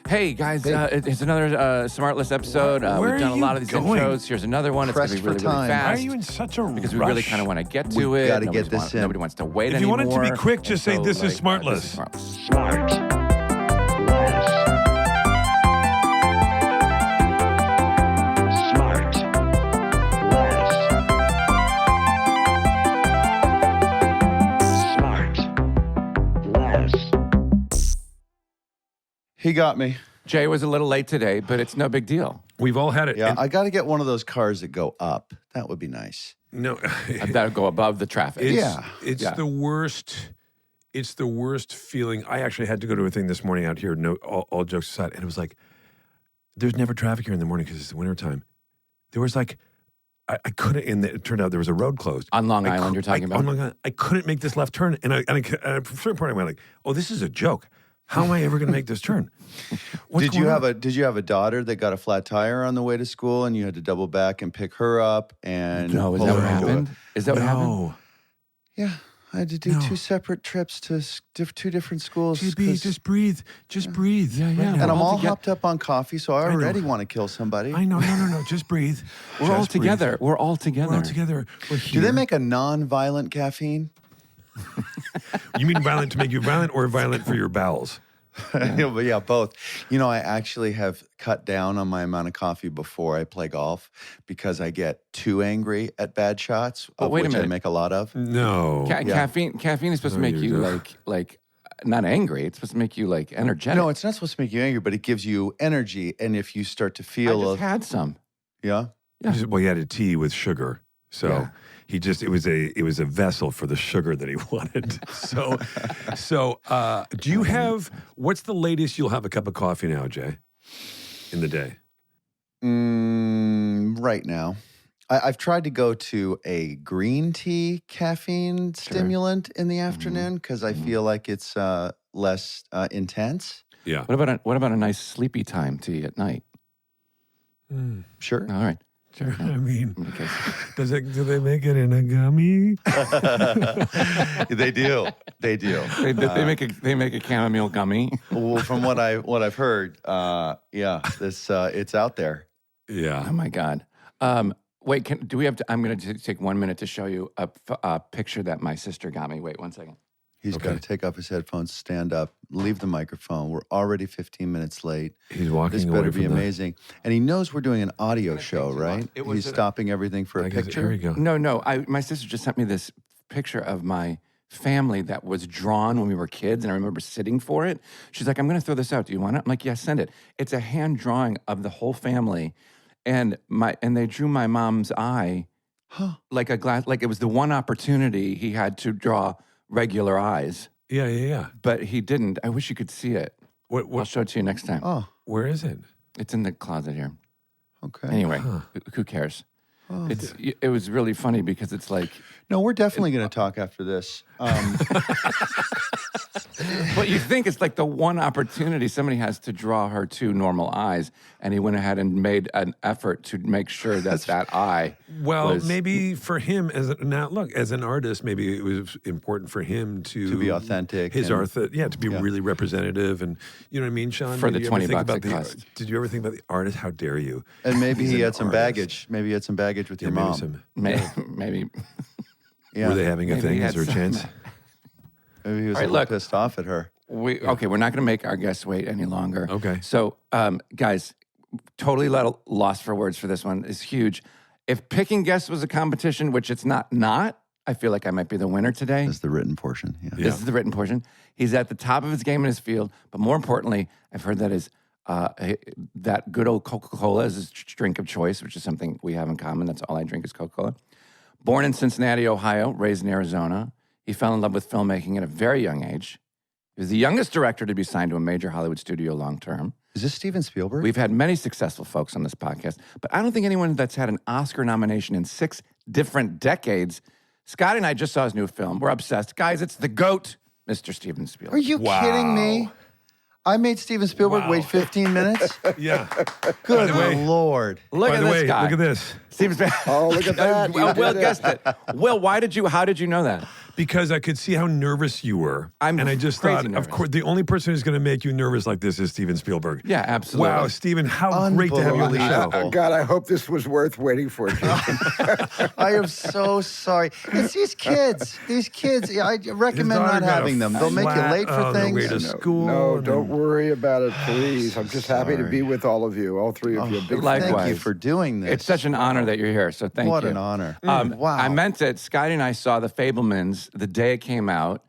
Hey, guys, it's another SmartLess episode. We've done a lot of these intros. Here's another one. It's going to be really, really fast. Why are you in such a rush? Because we really kind of want to get to it. Got to get this in. Nobody wants to wait if anymore. If you want it to be quick, just say this is SmartLess. This is SmartLess. SmartLess. He got me. Jay was a little late today, but it's no big deal. We've all had it. Yeah, And I got to get one of those cars that go up. That would be nice. no, That go above the traffic. It's the worst. It's the worst feeling. I actually had to go to a thing this morning out here. No, all jokes aside, and it was like, there's never traffic here in the morning because it's the wintertime. There was like, I couldn't. And it turned out there was a road closed On Long Island, you're talking about? On Long Island, I couldn't make this left turn, and at a certain point, I went like, oh, this is a joke. How am I ever going to make this turn? Did you have a daughter that got a flat tire on the way to school, and you had to double back and pick her up and No, is pull that what her into happened? Is that what happened? No. Yeah, I had to do 2 separate trips to 2 different schools. JB, just breathe. Just breathe. Yeah, yeah. Right now. And I'm all together. hopped up on coffee, so I know. already want to kill somebody. I know. No. Just breathe. We're all Just breathe. together. We're all together. We're all together. We're Do here. they make a non-violent caffeine? You mean violent to make you violent, or violent for your bowels? But yeah, both. You know, I actually have cut down on my amount of coffee before I play golf because I get too angry at bad shots, of wait a which I minute. make a lot of. No. Caffeine is supposed to make you like not angry. It's supposed to make you like energetic. No, it's not supposed to make you angry, but it gives you energy. And if you start to I feel, just had some. yeah, Well, he had a tea with sugar, so Yeah. it was a vessel for the sugar that he wanted. So do you have? What's the latest you'll have a cup of coffee now, Jay? In the day. right now. I've tried to go to a green tea caffeine stimulant in the afternoon because I feel like it's less intense. Yeah. What about a nice sleepy time tea at night? Sure. All right. Sure. I mean, Okay. do they make it in a gummy? They do. They do. They make a chamomile gummy. Well, from what I've heard, this it's out there. Yeah. Oh my God. Wait, do we have to? I'm going to take 1 minute to show you a picture that my sister got me. Wait 1 second. He's got to take off his headphones, stand up, leave the microphone. We're already 15 minutes late. He's walking This away better from be amazing. And he knows we're doing an audio show, right? He's stopping everything for a picture. Here we go. No. My sister just sent me this picture of my family that was drawn when we were kids, and I remember sitting for it. She's like, "I'm going to throw this out. Do you want it?" I'm like, "Yeah, send it." It's a hand drawing of the whole family, and they drew my mom's eye, like a glass. Like it was the one opportunity he had to draw regular eyes, Yeah. but he didn't. I wish you could see it. I'll What? show it to you next time. Oh, Where is it? It's in the closet here. okay. Anyway, who cares? It was really funny because it's like, No, we're definitely going to talk after this. but you think it's like the one opportunity somebody has to draw her two normal eyes, and he went ahead and made an effort to make sure that eye. Well, was, maybe for him as an artist, maybe it was important for him to be authentic His and- art, to be really representative, and you know what I mean, Sean. For Did the you ever $20 think about it cost. Did you ever think about the artist? How dare you? And maybe He's he an had some artist. baggage. Maybe he had some baggage with your Maybe mom. some- maybe. Yeah. Were they having a Maybe thing? he Is had there a some- chance? Maybe he was All right, a little look. pissed off at her. Okay, we're not going to make our guests wait any longer. Okay. So, guys, totally lost for words for this one. It's huge. If picking guests was a competition, which it's not, I feel like I might be the winner today. That's the written portion. Yeah. This is the written portion. He's at the top of his game in his field, but more importantly, I've heard that good old Coca-Cola is his drink of choice, which is something we have in common. That's all I drink is Coca-Cola. Born in Cincinnati, Ohio, raised in Arizona, he fell in love with filmmaking at a very young age. He was the youngest director to be signed to a major Hollywood studio long-term. Is this Steven Spielberg? We've had many successful folks on this podcast, but I don't think anyone that's had an Oscar nomination in 6 different decades. Scotty and I just saw his new film. We're obsessed. Guys, it's the GOAT, Mr. Steven Spielberg. Are you kidding me? I made Steven Spielberg wait 15 minutes? Yeah. Good By the way- Lord. Look By at the this way, guy. look at this. Steven Spielberg. Oh, look at that. You Will did it. guessed it. Will, how did you know that? because I could see how nervous you were. And I just crazy thought, nervous. of course, the only person who's going to make you nervous like this is Steven Spielberg. Yeah, absolutely. Wow, Steven, how great to have you on the show. Unbelievable. God, I hope this was worth waiting for. I am so sorry. It's these kids. These kids. Yeah, I recommend daughter not got a having them. They'll make you flat late for on the things. way to school. No, and don't then- worry about it, please. I'm just happy to be with all of you, all three of you. Big likewise. Thank you for doing this. It's such an honor that you're here. So thank you. What an honor. Wow. I meant it. Scotty and I saw The Fabelmans the day it came out.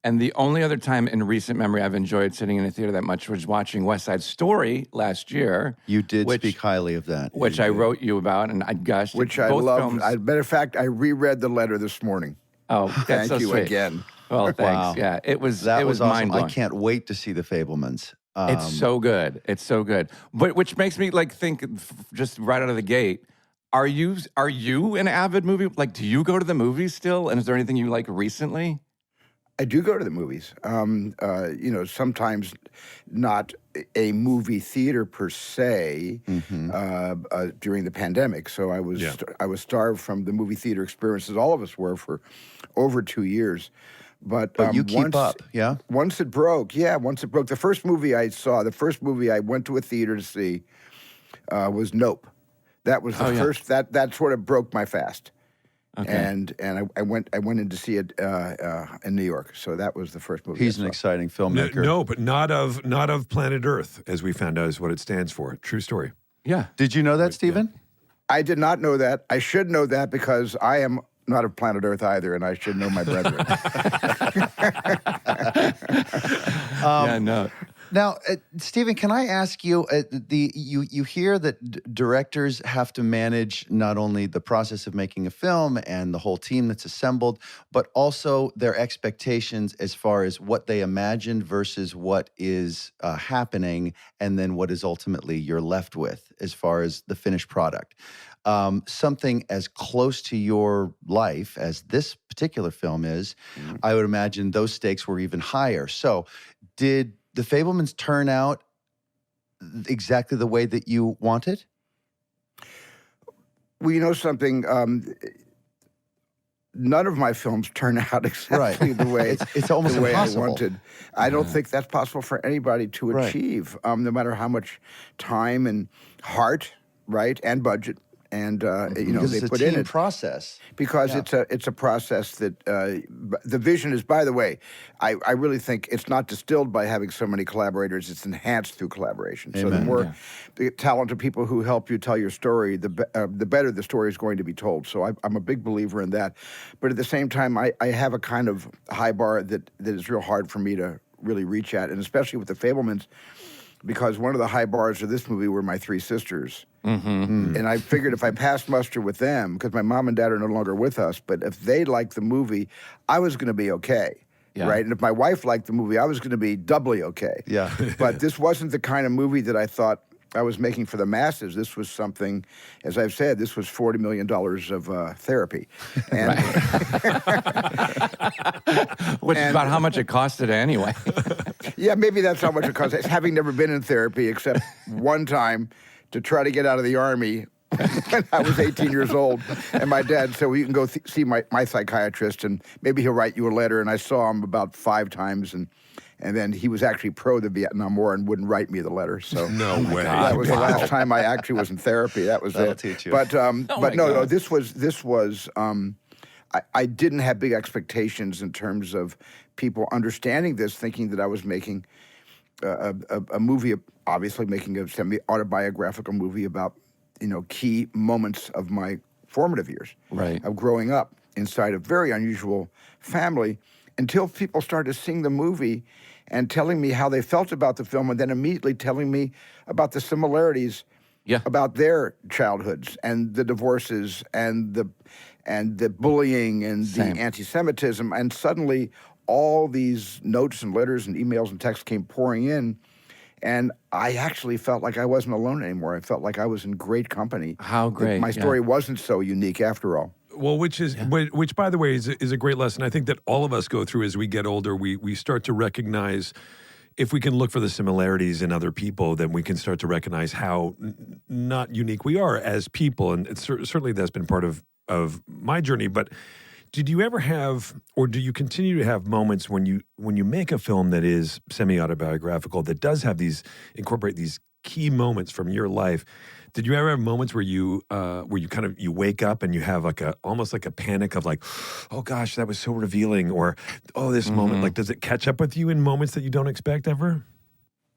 And the only other time in recent memory I've enjoyed sitting in a theater that much was watching West Side Story last year. You did which- speak highly of that. Which I wrote you about, and I gushed. Which I Both love. films- Matter of fact, I reread the letter this morning. oh, that's Thank so you sweet. again. Well, thanks. Wow. Yeah, it was. That it was awesome. mind blowing. I can't wait to see the Fabelmans. It's so good. It's so good. But which makes me like think just right out of the gate. Are you an avid movie? Like, do you go to the movies still? And is there anything you like recently? I do go to the movies. Sometimes not a movie theater per se during the pandemic. So I was starved from the movie theater experience, as all of us were for over 2 years. But you keep up, yeah? Once it broke. The first movie I went to a theater to see was Nope. That was the first. That sort of broke my fast. Okay. And I went in to see it in New York. So that was the first movie. He's I an saw. exciting filmmaker. No, but not of planet Earth, as we found out is what it stands for. True story. Yeah. Did you know that, Stephen? I did not know that. I should know that because I am not of planet Earth either, and I should know my brethren. Yeah. No. Now, Stephen, can I ask you? You hear that directors have to manage not only the process of making a film and the whole team that's assembled, but also their expectations as far as what they imagined versus what is happening, and then what is ultimately you're left with as far as the finished product. Something as close to your life as this particular film is, I would imagine those stakes were even higher. So, did the Fabelmans turn out exactly the way that you wanted? Well, you know something? None of my films turn out exactly the way It's almost the way impossible. I wanted. I don't think that's possible for anybody to Right. achieve, no matter how much time and heart, right, and budget. And Because they it's a put team in it process. because it's a process that the vision is. By the way, I really think it's not distilled by having so many collaborators. It's enhanced through collaboration. So the Amen. more the talented people who help you tell your story, the better the story is going to be told. So I'm a big believer in that. But at the same time, I have a kind of high bar that is real hard for me to really reach at, and especially with the Fabelmans. Because one of the high bars of this movie were my three sisters. And I figured if I passed muster with them, because my mom and dad are no longer with us, but if they liked the movie, I was going to be okay. Yeah. Right? And if my wife liked the movie, I was going to be doubly okay. Yeah. But this wasn't the kind of movie that I thought I was making for the masses. This was something, as I've said, this was $40 million of therapy. And Which is about how much it costed anyway. yeah, maybe that's how much it costs. Having never been in therapy except one time to try to get out of the Army when I was 18 years old. And my dad said, well, you can go see my psychiatrist and maybe he'll write you a letter. And I saw him about 5 times. And then he was actually pro the Vietnam War and wouldn't write me the letter. So No way. that was the last time I actually was in therapy. That was That'll it. teach you. But my no, God. this was. I didn't have big expectations in terms of people understanding this, thinking that I was making a movie, obviously making a semi-autobiographical movie about key moments of my formative years, Right. of growing up inside a very unusual family, until people started seeing the movie and telling me how they felt about the film, and then immediately telling me about the similarities Yeah. about their childhoods and the divorces and the bullying and Same. the anti-Semitism, and suddenly all these notes and letters and emails and texts came pouring in, and I actually felt like I wasn't alone anymore. I felt like I was in great company. How That great, my yeah. story wasn't so unique after all. Well, which by the way, is a great lesson. I think that all of us go through as we get older. We start to recognize, if we can look for the similarities in other people, then we can start to recognize how not unique we are as people. And certainly that's been part of my journey. But Did you ever have, or do you continue to have moments when you make a film that is semi-autobiographical, that does have incorporate these key moments from your life? Did you ever have moments where you wake up and you have almost like a panic of like, oh gosh, that was so revealing, or oh, this moment, like, does it catch up with you in moments that you don't expect ever?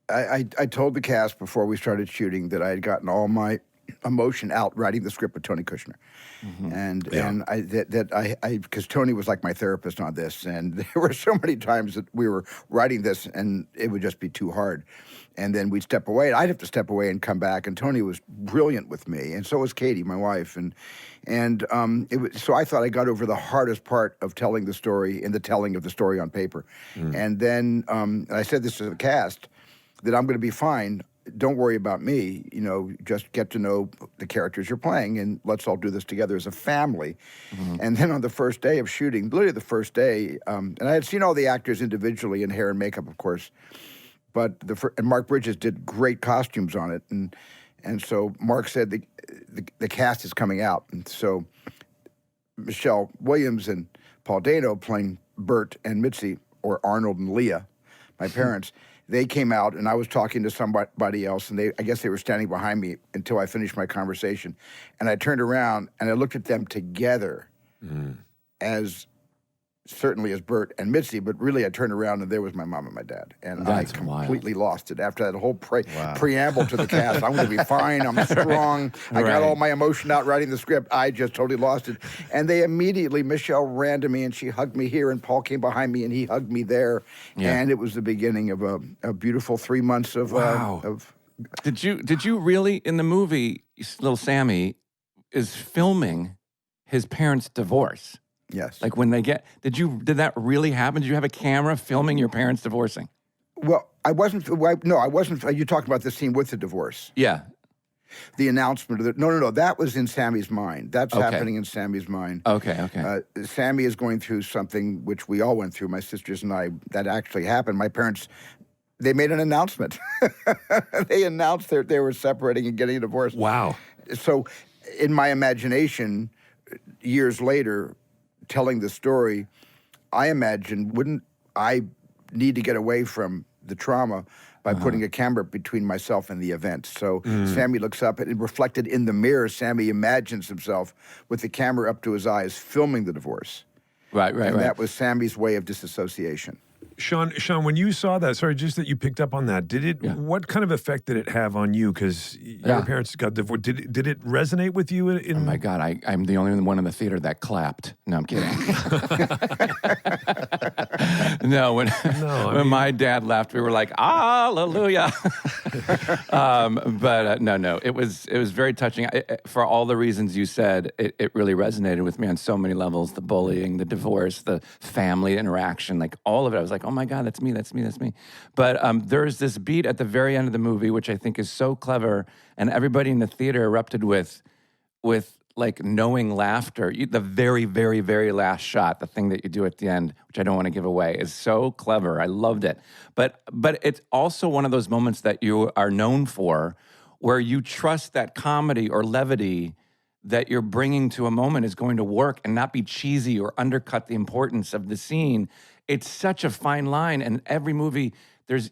I told the cast before we started shooting that I had gotten all my emotion out writing the script with Tony Kushner, and because Tony was like my therapist on this, and there were so many times that we were writing this and it would just be too hard, and then we'd step away, and I'd have to step away and come back, and Tony was brilliant with me, and so was Katie, my wife, and so I thought I got over the hardest part of telling the story in the telling of the story on paper, and then I said this to the cast, that I'm going to be fine. Don't worry about me. Just get to know the characters you're playing, and let's all do this together as a family. And then on the first day of shooting, literally the first day, and I had seen all the actors individually in hair and makeup, of course, but and Mark Bridges did great costumes on it, and so Mark said the cast is coming out, and so Michelle Williams and Paul Dano playing Bert and Mitzi, or Arnold and Leah, my parents. They came out, and I was talking to somebody else, and I guess they were standing behind me until I finished my conversation. And I turned around, and I looked at them together certainly as Bert and Mitzi, but really I turned around, and there was my mom and my dad. And That's I completely lost it after that whole preamble to the cast. I'm going to be fine. I'm strong. I got all my emotion out writing the script. I just totally lost it. And they immediately, Michelle ran to me, and she hugged me here, and Paul came behind me, and he hugged me there. Yeah. And it was the beginning of a beautiful 3 months of... Wow. Did you really, in the movie, little Sammy is filming his parents' divorce? Yes. Like when did that really happen? Did you have a camera filming your parents divorcing? Well, I wasn't. You're talking about the scene with the divorce. Yeah. The announcement of no. That was in Sammy's mind. That's happening in Sammy's mind. Okay. Sammy is going through something which we all went through, my sisters and I, that actually happened. My parents, they made an announcement. They announced they were separating and getting a divorce. Wow. So in my imagination, years later, telling the story, I imagine, wouldn't I need to get away from the trauma by putting a camera between myself and the event? So Sammy looks up, and reflected in the mirror, Sammy imagines himself with the camera up to his eyes filming the divorce. Right. That was Sammy's way of disassociation. Sean, when you saw that, sorry, just that you picked up on that, what kind of effect did it have on you? Because your parents got divorced. Did it resonate with you? Oh my God, I'm the only one in the theater that clapped. No, I'm kidding. When my dad left, we were like, hallelujah. No, it was very touching. For all the reasons you said, it really resonated with me on so many levels. The bullying, the divorce, the family interaction, like all of it. I was like, oh my God, that's me. But there's this beat at the very end of the movie, which I think is so clever, and everybody in the theater erupted with like knowing laughter. The very, very, very last shot, the thing that you do at the end, which I don't want to give away, is so clever. I loved it. But it's also one of those moments that you are known for, where you trust that comedy or levity that you're bringing to a moment is going to work and not be cheesy or undercut the importance of the scene. It's such a fine line. And every movie,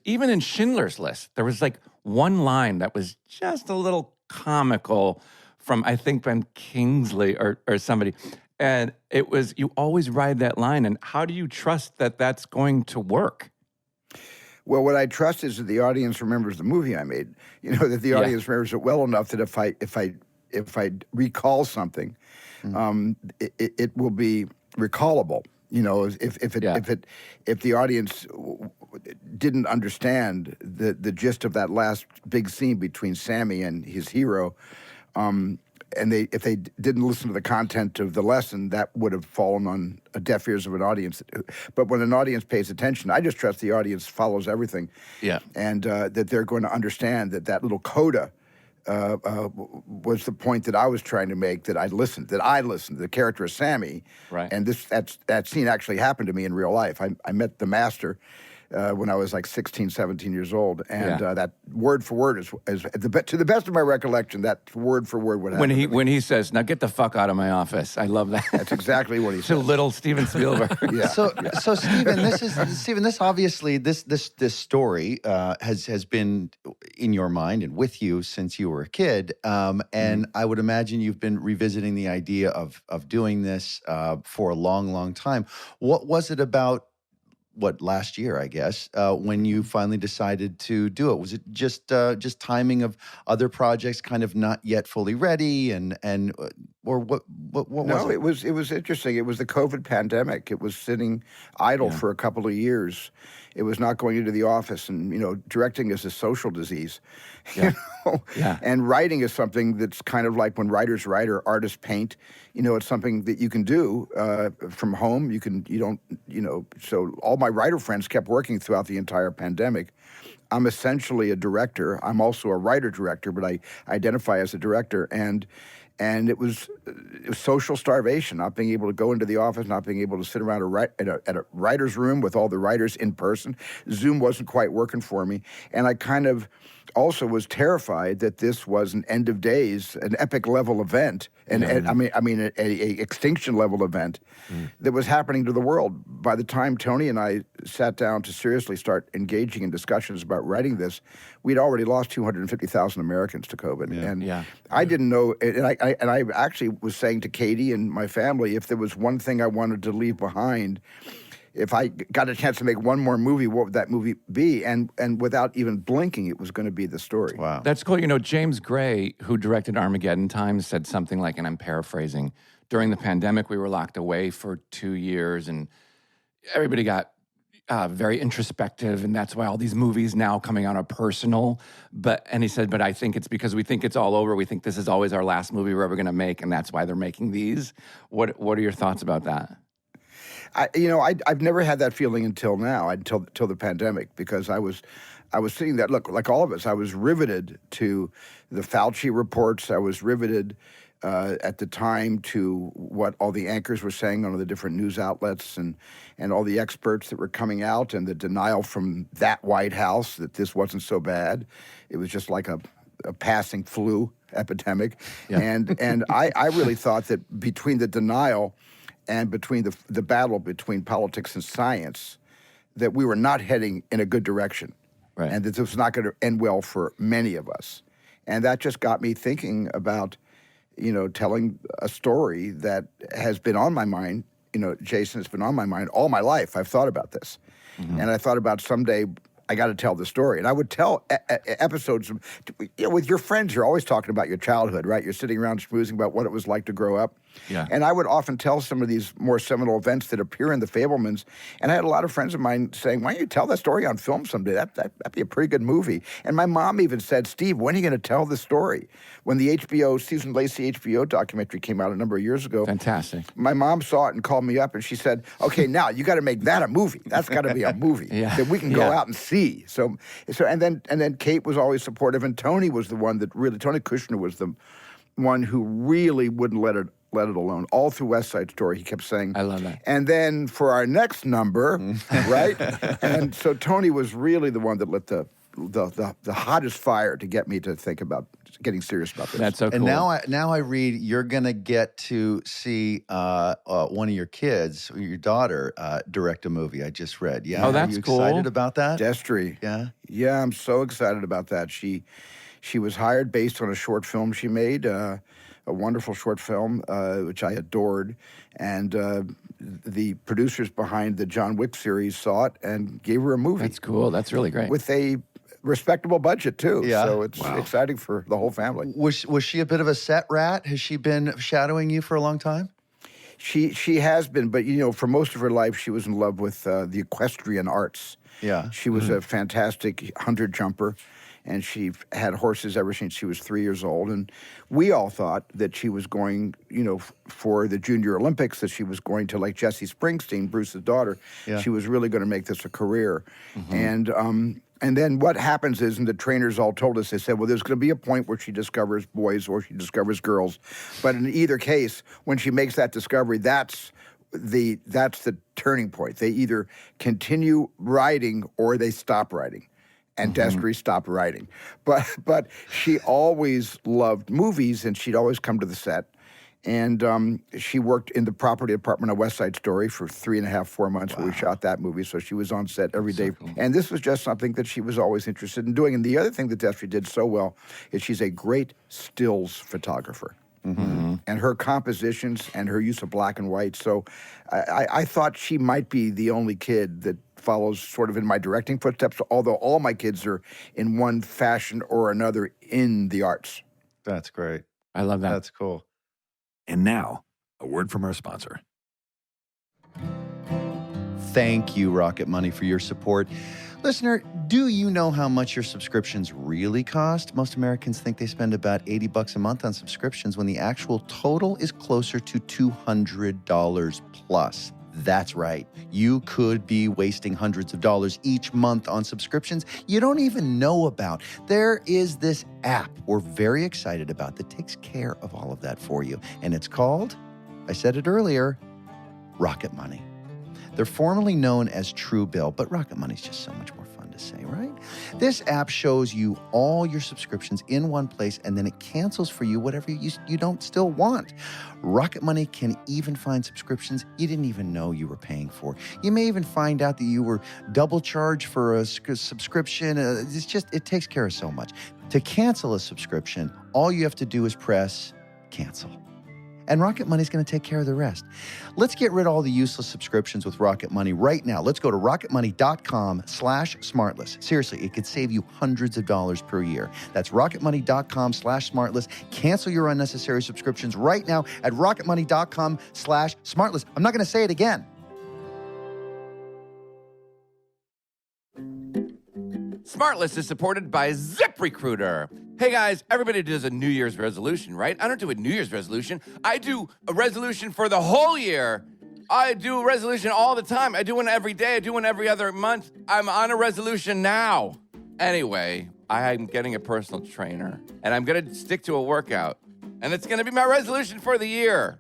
even in Schindler's List, there was like one line that was just a little comical from, I think, Ben Kingsley or somebody. And it was, you always ride that line. And how do you trust that that's going to work? Well, what I trust is that the audience remembers the movie I made. That the audience remembers it well enough that if I recall something, it will be recallable. If the audience didn't understand the gist of that last big scene between Sammy and his hero, and if they didn't listen to the content of the lesson, that would have fallen on deaf ears of an audience. But when an audience pays attention, I just trust the audience follows everything. Yeah, and that they're going to understand that little coda was the point that I was trying to make, that I listened. The character of Sammy. Right. And that scene actually happened to me in real life. I met the master when I was like 16, 17 years old. And that word for word is to the best of my recollection, that word for word would happen. When he says, "Now get the fuck out of my office," I love that. That's exactly what he To said. little Steven Spielberg. So Steven, this obviously this story has been in your mind and with you since you were a kid, and I would imagine you've been revisiting the idea of doing this for a long time. What was it about? Last year, I guess, when you finally decided to do it? Was it just timing of other projects kind of not yet fully ready, or what was it? No, it was interesting. It was the COVID pandemic. It was sitting idle for a couple of years. It was not going into the office, and directing is a social disease. And writing is something that's kind of like when writers write or artists paint. It's something that you can do from home. So all my writer friends kept working throughout the entire pandemic. I'm essentially a director. I'm also a writer-director, but I identify as a director. And it was social starvation, not being able to go into the office, not being able to sit around at a writer's room with all the writers in person. Zoom wasn't quite working for me. And I kind of also was terrified that this was an end of days, an epic level event, an extinction level event that was happening to the world. By the time Tony and I sat down to seriously start engaging in discussions about writing this, we'd already lost 250,000 Americans to COVID. I didn't know, and I actually was saying to Katie and my family, if there was one thing I wanted to leave behind, if I got a chance to make one more movie, what would that movie be? And without even blinking, it was going to be the story. Wow. That's cool. James Gray, who directed Armageddon Time, said something like, and I'm paraphrasing, during the pandemic, we were locked away for 2 years, and everybody got very introspective, and that's why all these movies now coming out are personal. And he said, but I think it's because we think it's all over. We think this is always our last movie we're ever going to make, and that's why they're making these. What are your thoughts about that? I've never had that feeling until now, until the pandemic, because I was seeing that. Look, like all of us, I was riveted to the Fauci reports. I was riveted at the time to what all the anchors were saying on the different news outlets and all the experts that were coming out, and the denial from that White House that this wasn't so bad. It was just like a passing flu epidemic. Yeah. And I really thought that between the denial and between the battle between politics and science, that we were not heading in a good direction. Right. And that this was not going to end well for many of us. And that just got me thinking about, telling a story that has been on my mind. Jason, it's been on my mind all my life. I've thought about this. Mm-hmm. And I thought about someday I got to tell the story. And I would tell episodes, with your friends, you're always talking about your childhood, right? You're sitting around schmoozing about what it was like to grow up. Yeah. And I would often tell some of these more seminal events that appear in the Fabelmans. And I had a lot of friends of mine saying, why don't you tell that story on film someday? That'd be a pretty good movie. And my mom even said, Steve, when are you going to tell the story? When the Susan Lacey HBO documentary came out a number of years ago. Fantastic. My mom saw it and called me up and she said, okay, now you got to make that a movie. That's got to be a movie that we can go out and see. So and then Kate was always supportive, and Tony was the one that really, Tony Kushner was the one who really wouldn't let it alone. All through West Side Story, he kept saying, I love that. And then for our next number, right? And so Tony was really the one that lit the hottest fire to get me to think about getting serious about this. That's so cool. And now I read you're going to get to see one of your kids, your daughter, direct a movie. I just read. Yeah. Oh, that's Are you cool. excited about that? Destry. Yeah. Yeah, I'm so excited about that. She was hired based on a short film she made, a wonderful short film, which I adored. And the producers behind the John Wick series saw it and gave her a movie. That's cool. That's really great. With a respectable budget, too. Yeah. So it's exciting for the whole family. Was she a bit of a set rat? Has she been shadowing you for a long time? She has been, but, for most of her life, she was in love with the equestrian arts. Yeah. She was a fantastic hunter jumper. And she had horses ever since she was 3 years old. And we all thought that she was going, for the Junior Olympics, that she was going to, like Jessie Springsteen, Bruce's daughter, she was really going to make this a career. Mm-hmm. And then what happens is, and the trainers all told us, they said, well, there's going to be a point where she discovers boys or she discovers girls. But in either case, when she makes that discovery, that's that's the turning point. They either continue writing or they stop writing. And Destry stopped writing. But she always loved movies, and she'd always come to the set. And she worked in the property department of West Side Story for 3.5, 4 months when we shot that movie. So she was on set every day. Cool. And this was just something that she was always interested in doing. And the other thing that Destry did so well is she's a great stills photographer. And her compositions and her use of black and white. So I thought she might be the only kid that follows sort of in my directing footsteps, although all my kids are in one fashion or another in the arts. That's great. I love that. That's cool. And now, a word from our sponsor. Thank you, Rocket Money, for your support. Listener, do you know how much your subscriptions really cost? Most Americans think they spend about $80 a month on subscriptions when the actual total is closer to $200 plus. That's right. You could be wasting hundreds of dollars each month on subscriptions you don't even know about. There is this app we're very excited about that takes care of all of that for you. And it's called, I said it earlier, Rocket Money. They're formerly known as Truebill, but Rocket Money is just so much more fun to say, right? This app shows you all your subscriptions in one place, and then it cancels for you whatever you don't still want. Rocket Money can even find subscriptions you didn't even know you were paying for. You may even find out that you were double charged for a subscription. It takes care of so much. To cancel a subscription, all you have to do is press cancel. And Rocket Money is going to take care of the rest. Let's get rid of all the useless subscriptions with Rocket Money right now. Let's go to rocketmoney.com/smartless. Seriously, it could save you hundreds of dollars per year. That's rocketmoney.com/smartless. Cancel your unnecessary subscriptions right now at rocketmoney.com/smartless. I'm not going to say it again. SmartLess is supported by ZipRecruiter. Hey guys, everybody does a New Year's resolution, right? I don't do a New Year's resolution. I do a resolution for the whole year. I do a resolution all the time. I do one every day. I do one every other month. I'm on a resolution now. Anyway, I'm getting a personal trainer, and I'm going to stick to a workout, and it's going to be my resolution for the year.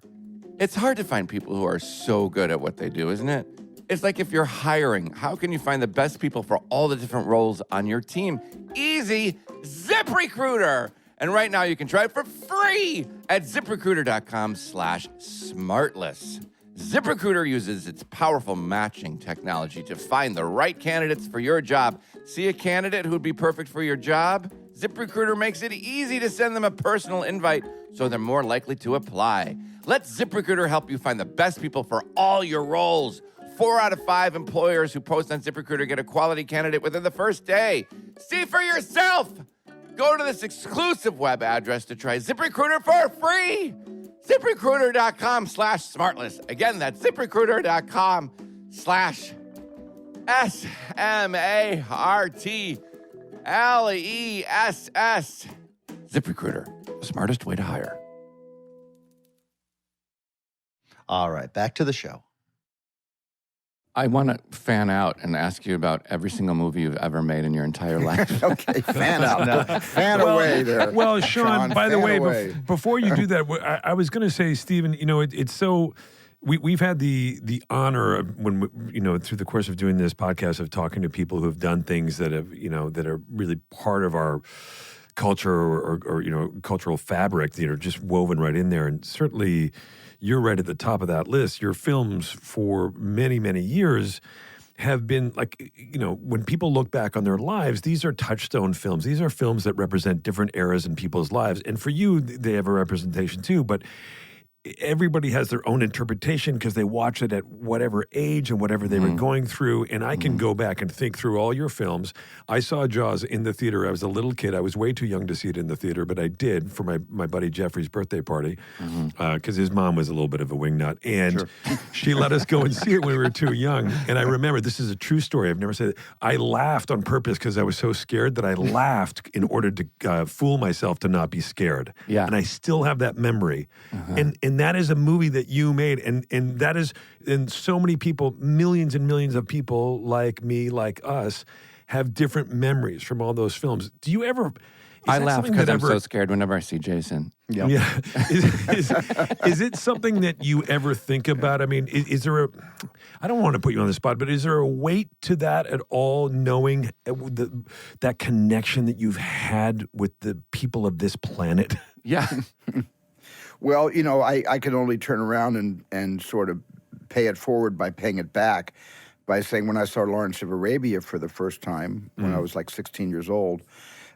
It's hard to find people who are so good at what they do, isn't it? It's like if you're hiring, how can you find the best people for all the different roles on your team? Easy, ZipRecruiter. And right now you can try it for free at ZipRecruiter.com/smartless. ZipRecruiter uses its powerful matching technology to find the right candidates for your job. See a candidate who would be perfect for your job? ZipRecruiter makes it easy to send them a personal invite so they're more likely to apply. Let ZipRecruiter help you find the best people for all your roles. 4 out of 5 employers who post on ZipRecruiter get a quality candidate within the first day. See for yourself. Go to this exclusive web address to try ZipRecruiter for free. ZipRecruiter.com/smartless. Again, that's ZipRecruiter.com/SmartLess. ZipRecruiter, the smartest way to hire. All right, back to the show. I want to fan out and ask you about every single movie you've ever made in your entire life. Okay, fan out. Fan away there. Well, Sean, by the way, away. before you do that, I was going to say, Steven, it's so... We've had the honor of when through the course of doing this podcast of talking to people who have done things that have that are really part of our culture or cultural fabric, just woven right in there. And certainly you're right at the top of that list. Your films for many, many years have been like, when people look back on their lives, these are touchstone films. These are films that represent different eras in people's lives. And for you, they have a representation too, but everybody has their own interpretation because they watch it at whatever age and whatever they were going through. And I can go back and think through all your films. I saw Jaws in the theater. I was a little kid. I was way too young to see it in the theater, but I did for my buddy Jeffrey's birthday party because his mom was a little bit of a wingnut. And she let us go and see it when we were too young. And I remember, this is a true story. I've never said it. I laughed on purpose because I was so scared that I laughed in order to fool myself to not be scared. Yeah. And I still have that memory. And that is a movie that you made, and that is, and so many people, millions and millions of people like me, like us, have different memories from all those films. Do you ever, I that laugh something because that I'm ever- so scared whenever I see Jason. Yeah. Yeah. Is it something that you ever think about? I mean, is there I don't want to put you on the spot, but is there a weight to that at all, knowing that connection that you've had with the people of this planet? Yeah. Well, I can only turn around and sort of pay it forward by paying it back by saying when I saw Lawrence of Arabia for the first time when I was like 16 years old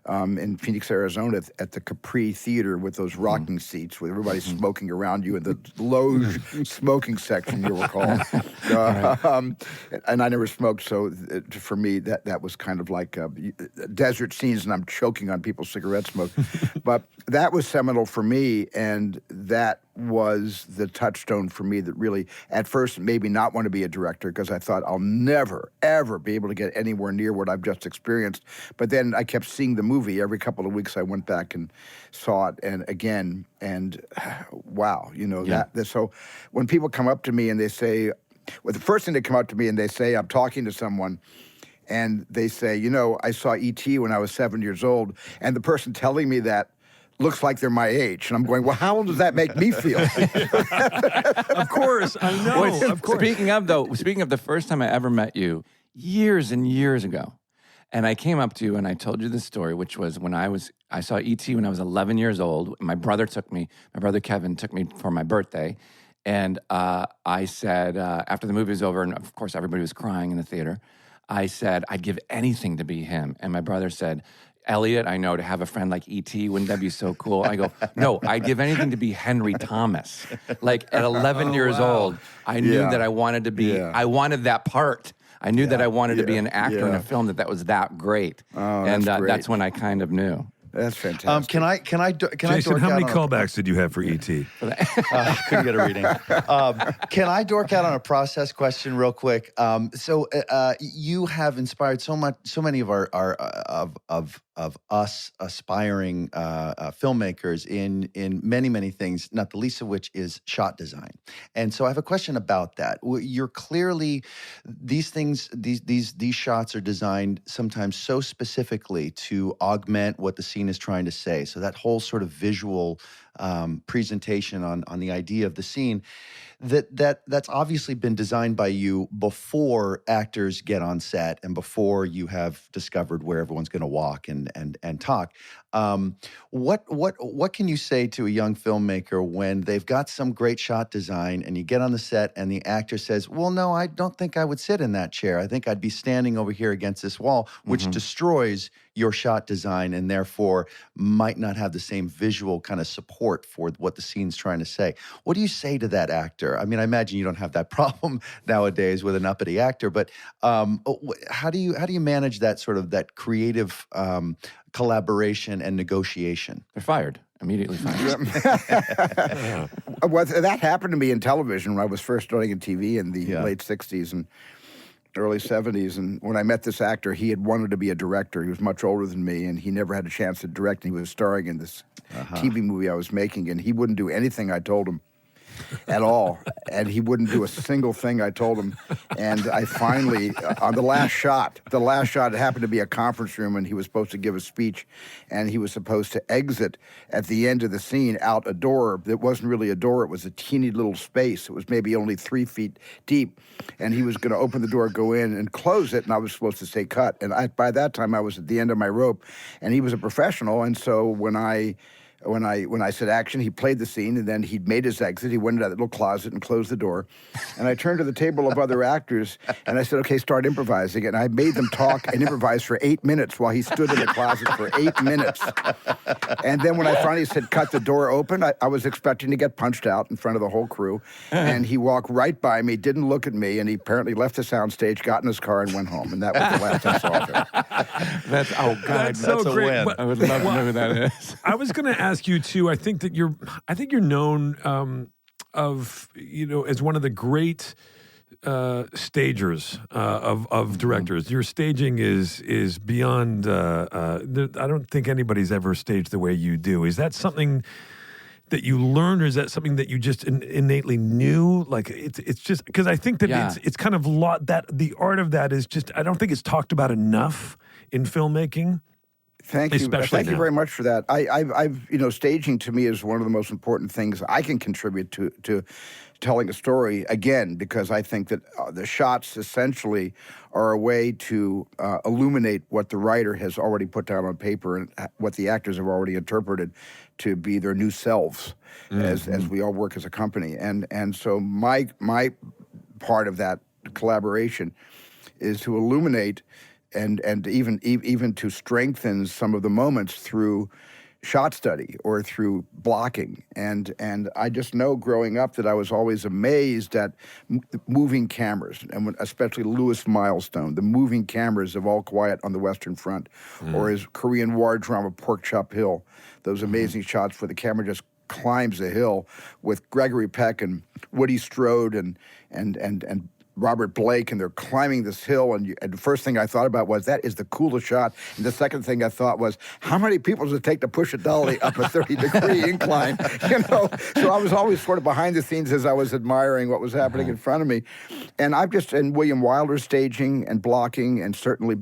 in Phoenix, Arizona at the Capri Theater with those rocking seats with everybody smoking around you in the loge smoking section, you'll recall. And I never smoked, so for me that was kind of like desert scenes and I'm choking on people's cigarette smoke. But that was seminal for me, and that was the touchstone for me that really, at first, made me not want to be a director because I thought I'll never, ever be able to get anywhere near what I've just experienced. But then I kept seeing the movie. Every couple of weeks I went back and saw it and again, and wow, so when people come up to me and they say, well, the first thing they come up to me and they say, I'm talking to someone, and they say, I saw E.T. when I was 7 years old, and the person telling me that looks like they're my age. And I'm going, well, how old does that make me feel? Of course, I know. Well, of course. Speaking of the first time I ever met you, years and years ago, and I came up to you and I told you this story, which was when I saw E.T. when I was 11 years old. My brother Kevin took me for my birthday. And I said, after the movie was over, and of course everybody was crying in the theater, I said, I'd give anything to be him. And my brother said, Elliot, I know, to have a friend like E.T., wouldn't that be so cool? I go, no, I'd give anything to be Henry Thomas. Like at 11 years old, I knew that I wanted to be, I wanted that part. I knew that I wanted to be an actor in a film that was that great. And great. that's when I kind of knew. That's fantastic. Can I Jason, dork how many out on callbacks did you have for E.T.? couldn't get a reading. Can I dork out on a process question real quick? So you have inspired so many of of us aspiring filmmakers in many things, not the least of which is shot design. And so I have a question about that. You're clearly, these things, these shots are designed sometimes so specifically to augment what the scene is trying to say. So that whole sort of visual presentation on the idea of the scene, that's obviously been designed by you before actors get on set and before you have discovered where everyone's going to walk and talk. What can you say to a young filmmaker when they've got some great shot design and you get on the set and the actor says, well, no, I don't think I would sit in that chair. I think I'd be standing over here against this wall, which destroys your shot design and therefore might not have the same visual kind of support for what the scene's trying to say. What do you say to that actor? I mean, I imagine you don't have that problem nowadays with an uppity actor, but how do you manage that sort of that creative collaboration and negotiation? They're fired. Immediately fired. Well, that happened to me in television when I was first starting in TV in the late 60s and early 70s. And when I met this actor, he had wanted to be a director. He was much older than me, and he never had a chance to direct. And he was starring in this TV movie I was making, and he wouldn't do anything I told him at all. And he wouldn't do a single thing I told him. And I finally, on the last shot, it happened to be a conference room, and he was supposed to give a speech, and he was supposed to exit at the end of the scene out a door that wasn't really a door. It was a teeny little space. It was maybe only 3 feet deep. And he was going to open the door, go in, and close it, and I was supposed to say cut. And by that time, I was at the end of my rope, and he was a professional. And so when I said action, he played the scene, and then he'd made his exit. He went into that little closet and closed the door. And I turned to the table of other actors, and I said, okay, start improvising. And I made them talk and improvise for 8 minutes while he stood in the closet for 8 minutes. And then when I finally said, cut the door open, I was expecting to get punched out in front of the whole crew. And he walked right by me, didn't look at me, and he apparently left the soundstage, got in his car, and went home. And that was the last I saw of him. That's so that's a great. win. But- I would love to know who that is. I was going to ask you too. I think you're known as one of the great stagers of directors. Your staging is beyond. I don't think anybody's ever staged the way you do. Is that something that you learned, or is that something that you just innately knew? Like it's just because I think that it's kind of that the art of that is just, I don't think it's talked about enough in filmmaking. Thank you. Especially Thank you now. very much for that. I've staging to me is one of the most important things I can contribute to telling a story, again, because I think that the shots essentially are a way to illuminate what the writer has already put down on paper and what the actors have already interpreted to be their new selves as we all work as a company. And so my part of that collaboration is to illuminate and even to strengthen some of the moments through shot study or through blocking. And I just know growing up that I was always amazed at moving cameras, and especially Louis Milestone, the moving cameras of All Quiet on the Western Front, or his Korean War drama Pork Chop Hill, those amazing shots where the camera just climbs a hill with Gregory Peck and Woody Strode and Robert Blake, and they're climbing this hill, and the first thing I thought about was, that is the coolest shot. And the second thing I thought was, how many people does it take to push a dolly up a 30-degree incline? So I was always sort of behind the scenes as I was admiring what was happening in front of me. And and William Wilder's staging and blocking, and certainly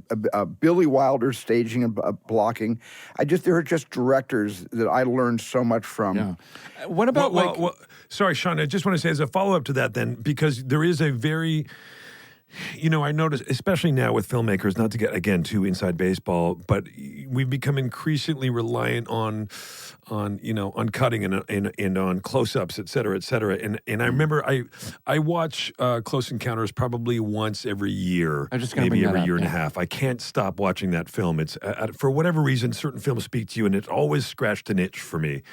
Billy Wilder's staging and blocking. There are just directors that I learned so much from. Yeah. What about sorry, Sean, I just want to say as a follow-up to that then, because there is a very, I notice, especially now with filmmakers, not to get, again, too inside baseball, but we've become increasingly reliant on cutting and on close-ups, et cetera, et cetera. And I remember I watch Close Encounters probably once every year, maybe every year and a half. I can't stop watching that film. It's for whatever reason, certain films speak to you, and it always scratched an itch for me.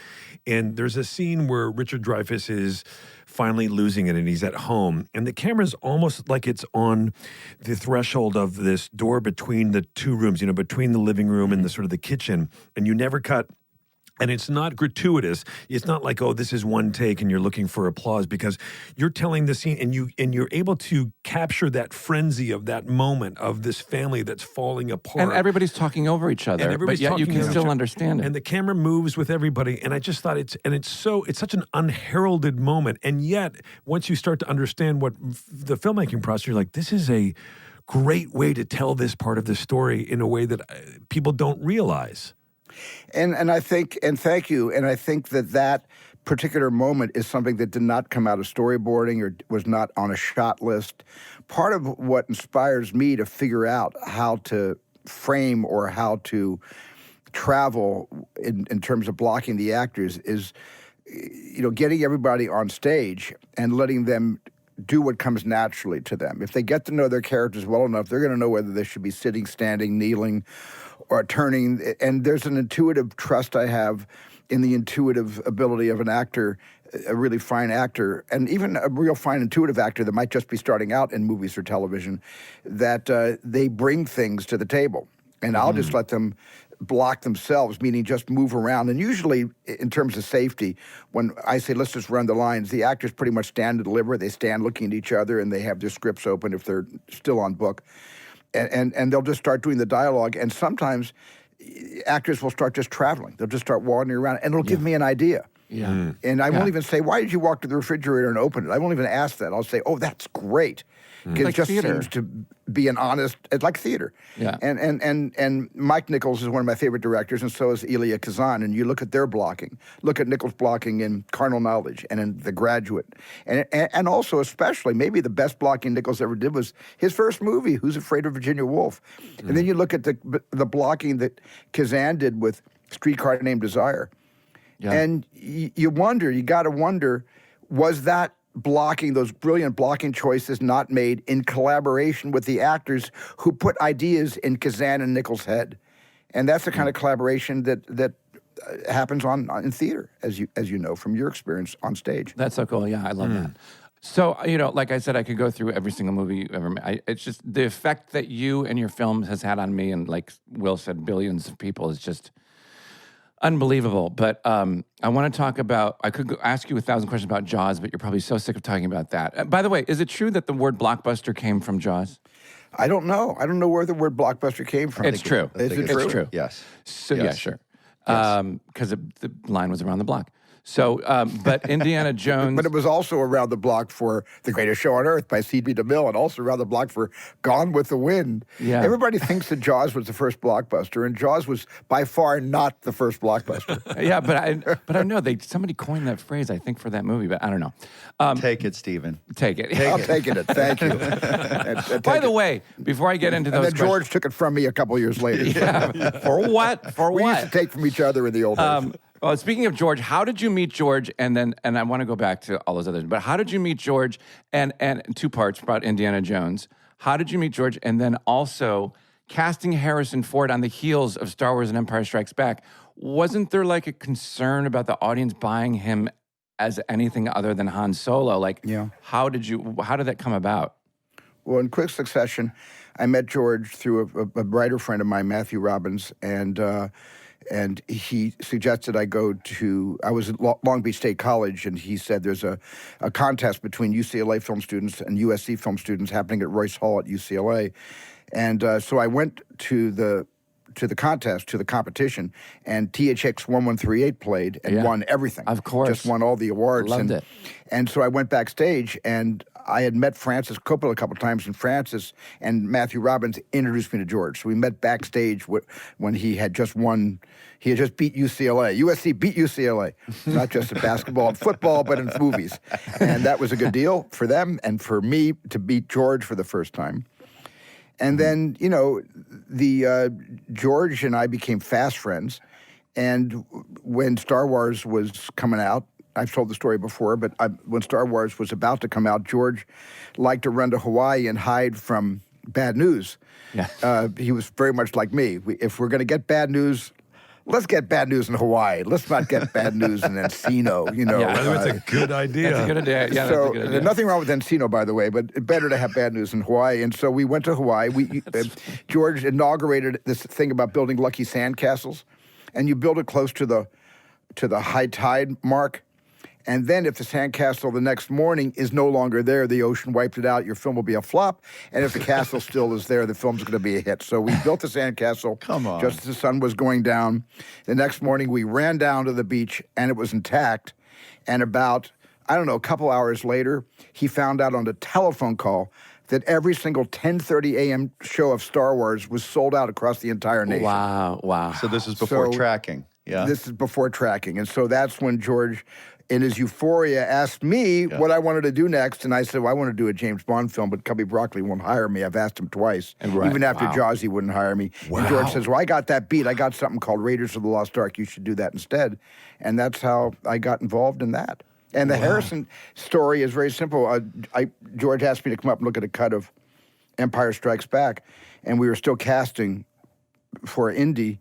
And there's a scene where Richard Dreyfuss is finally losing it, and he's at home, and the camera's almost like it's on the threshold of this door between the two rooms, between the living room and the sort of the kitchen, and you never cut. And it's not gratuitous. It's not like, this is one take and you're looking for applause, because you're telling the scene and you're able to capture that frenzy of that moment of this family that's falling apart. And everybody's talking over each other, but yet you can still understand it. And the camera moves with everybody. And I just thought it's such an unheralded moment. And yet, once you start to understand what the filmmaking process, you're like, this is a great way to tell this part of the story in a way that people don't realize. And I think, and thank you, and I think that particular moment is something that did not come out of storyboarding or was not on a shot list. Part of what inspires me to figure out how to frame or how to travel in terms of blocking the actors is, getting everybody on stage and letting them do what comes naturally to them. If they get to know their characters well enough, they're going to know whether they should be sitting, standing, kneeling, or turning. And there's an intuitive trust I have in the intuitive ability of an actor, a really fine actor, and even a real fine intuitive actor that might just be starting out in movies or television, that they bring things to the table. And I'll just let them block themselves, meaning just move around. And usually, in terms of safety, when I say, let's just run the lines, the actors pretty much stand and deliver. They stand looking at each other, and they have their scripts open if they're still on book. And they'll just start doing the dialogue. And sometimes actors will start just traveling. They'll just start wandering around, and it'll give me an idea. Yeah. And I won't even say, why did you walk to the refrigerator and open it? I won't even ask that. I'll say, oh, that's great. Because it just seems to be an honest, it's like theater. Yeah. And Mike Nichols is one of my favorite directors, and so is Elia Kazan. And you look at their blocking. Look at Nichols' blocking in Carnal Knowledge and in The Graduate. And also, especially, maybe the best blocking Nichols ever did was his first movie, Who's Afraid of Virginia Woolf? And then you look at the blocking that Kazan did with Streetcar Named Desire. Yeah. And you got to wonder, was that blocking, those brilliant blocking choices, not made in collaboration with the actors who put ideas in Kazan and Nichols' head? And that's the kind of collaboration that happens in theater, as you know from your experience on stage. That's so cool. Yeah, I love that. So, like I said, I could go through every single movie you ever made. It's just the effect that you and your film has had on me, and like Will said, billions of people, is just unbelievable. But I want to talk about, I could ask you 1,000 questions about Jaws, but you're probably so sick of talking about that. By the way, is it true that the word blockbuster came from Jaws? I don't know. I don't know where the word blockbuster came from. It's true. Is it true? It's true. Yes. So, yes. Yeah, sure. Because the line was around the block. So, but Indiana Jones. But it was also around the block for The Greatest Show on Earth by C.B. DeMille, and also around the block for Gone with the Wind. Yeah. Everybody thinks that Jaws was the first blockbuster, and Jaws was by far not the first blockbuster. Yeah, but I know somebody coined that phrase, I think, for that movie, but I don't know. Take it, Steven. Take it. I'll take it. Thank you. By the way, before I get into those and then George took it from me a couple years later. Yeah. For what? For We what? used to take from each other in the old days. Well, speaking of George, how did you meet George? And I want to go back to all those others, but how did you meet George? And two parts about Indiana Jones. How did you meet George? And then also casting Harrison Ford on the heels of Star Wars and Empire Strikes Back. Wasn't there like a concern about the audience buying him as anything other than Han Solo? Like, Yeah. How did that come about? Well, in quick succession, I met George through a writer friend of mine, Matthew Robbins, and he suggested I go to, I was at Long Beach State College, and he said there's a contest between UCLA film students and USC film students happening at Royce Hall at UCLA. And so I went to the contest, to the competition, and THX 1138 played and won everything. Of course. Just won all the awards. Loved it. And so I went backstage, and I had met Francis Coppola a couple of times, and Francis and Matthew Robbins introduced me to George. So we met backstage when he had just won. He had just beat UCLA. USC beat UCLA, not just in basketball and football, but in movies. And that was a good deal for them and for me to beat George for the first time. And then, George and I became fast friends. And when Star Wars was coming out, I've told the story before, but when Star Wars was about to come out, George liked to run to Hawaii and hide from bad news. Yeah. He was very much like me. If we're going to get bad news, let's get bad news in Hawaii. Let's not get bad news in Encino, Yeah. That's a good idea. That's a good idea. Yeah, so that's a good idea. there's nothing wrong with Encino, by the way, but better to have bad news in Hawaii. And so we went to Hawaii. George inaugurated this thing about building lucky sandcastles, and you build it close to the high tide mark. And then if the sandcastle the next morning is no longer there, the ocean wiped it out, your film will be a flop. And if the castle still is there, the film's going to be a hit. So we built the sandcastle just as the sun was going down. The next morning, we ran down to the beach, and it was intact. And about, a couple hours later, he found out on a telephone call that every single 10:30 a.m. show of Star Wars was sold out across the entire nation. Wow. So this is before tracking. Yeah. This is before tracking. And so that's when George, in his euphoria, asked me what I wanted to do next. And I said, well, I want to do a James Bond film, but Cubby Broccoli won't hire me. I've asked him twice. Even after Jaws, he wouldn't hire me. Wow. And George says, well, I got that beat. I got something called Raiders of the Lost Ark. You should do that instead. And that's how I got involved in that. And the Harrison story is very simple. George asked me to come up and look at a cut of Empire Strikes Back, and we were still casting for Indy.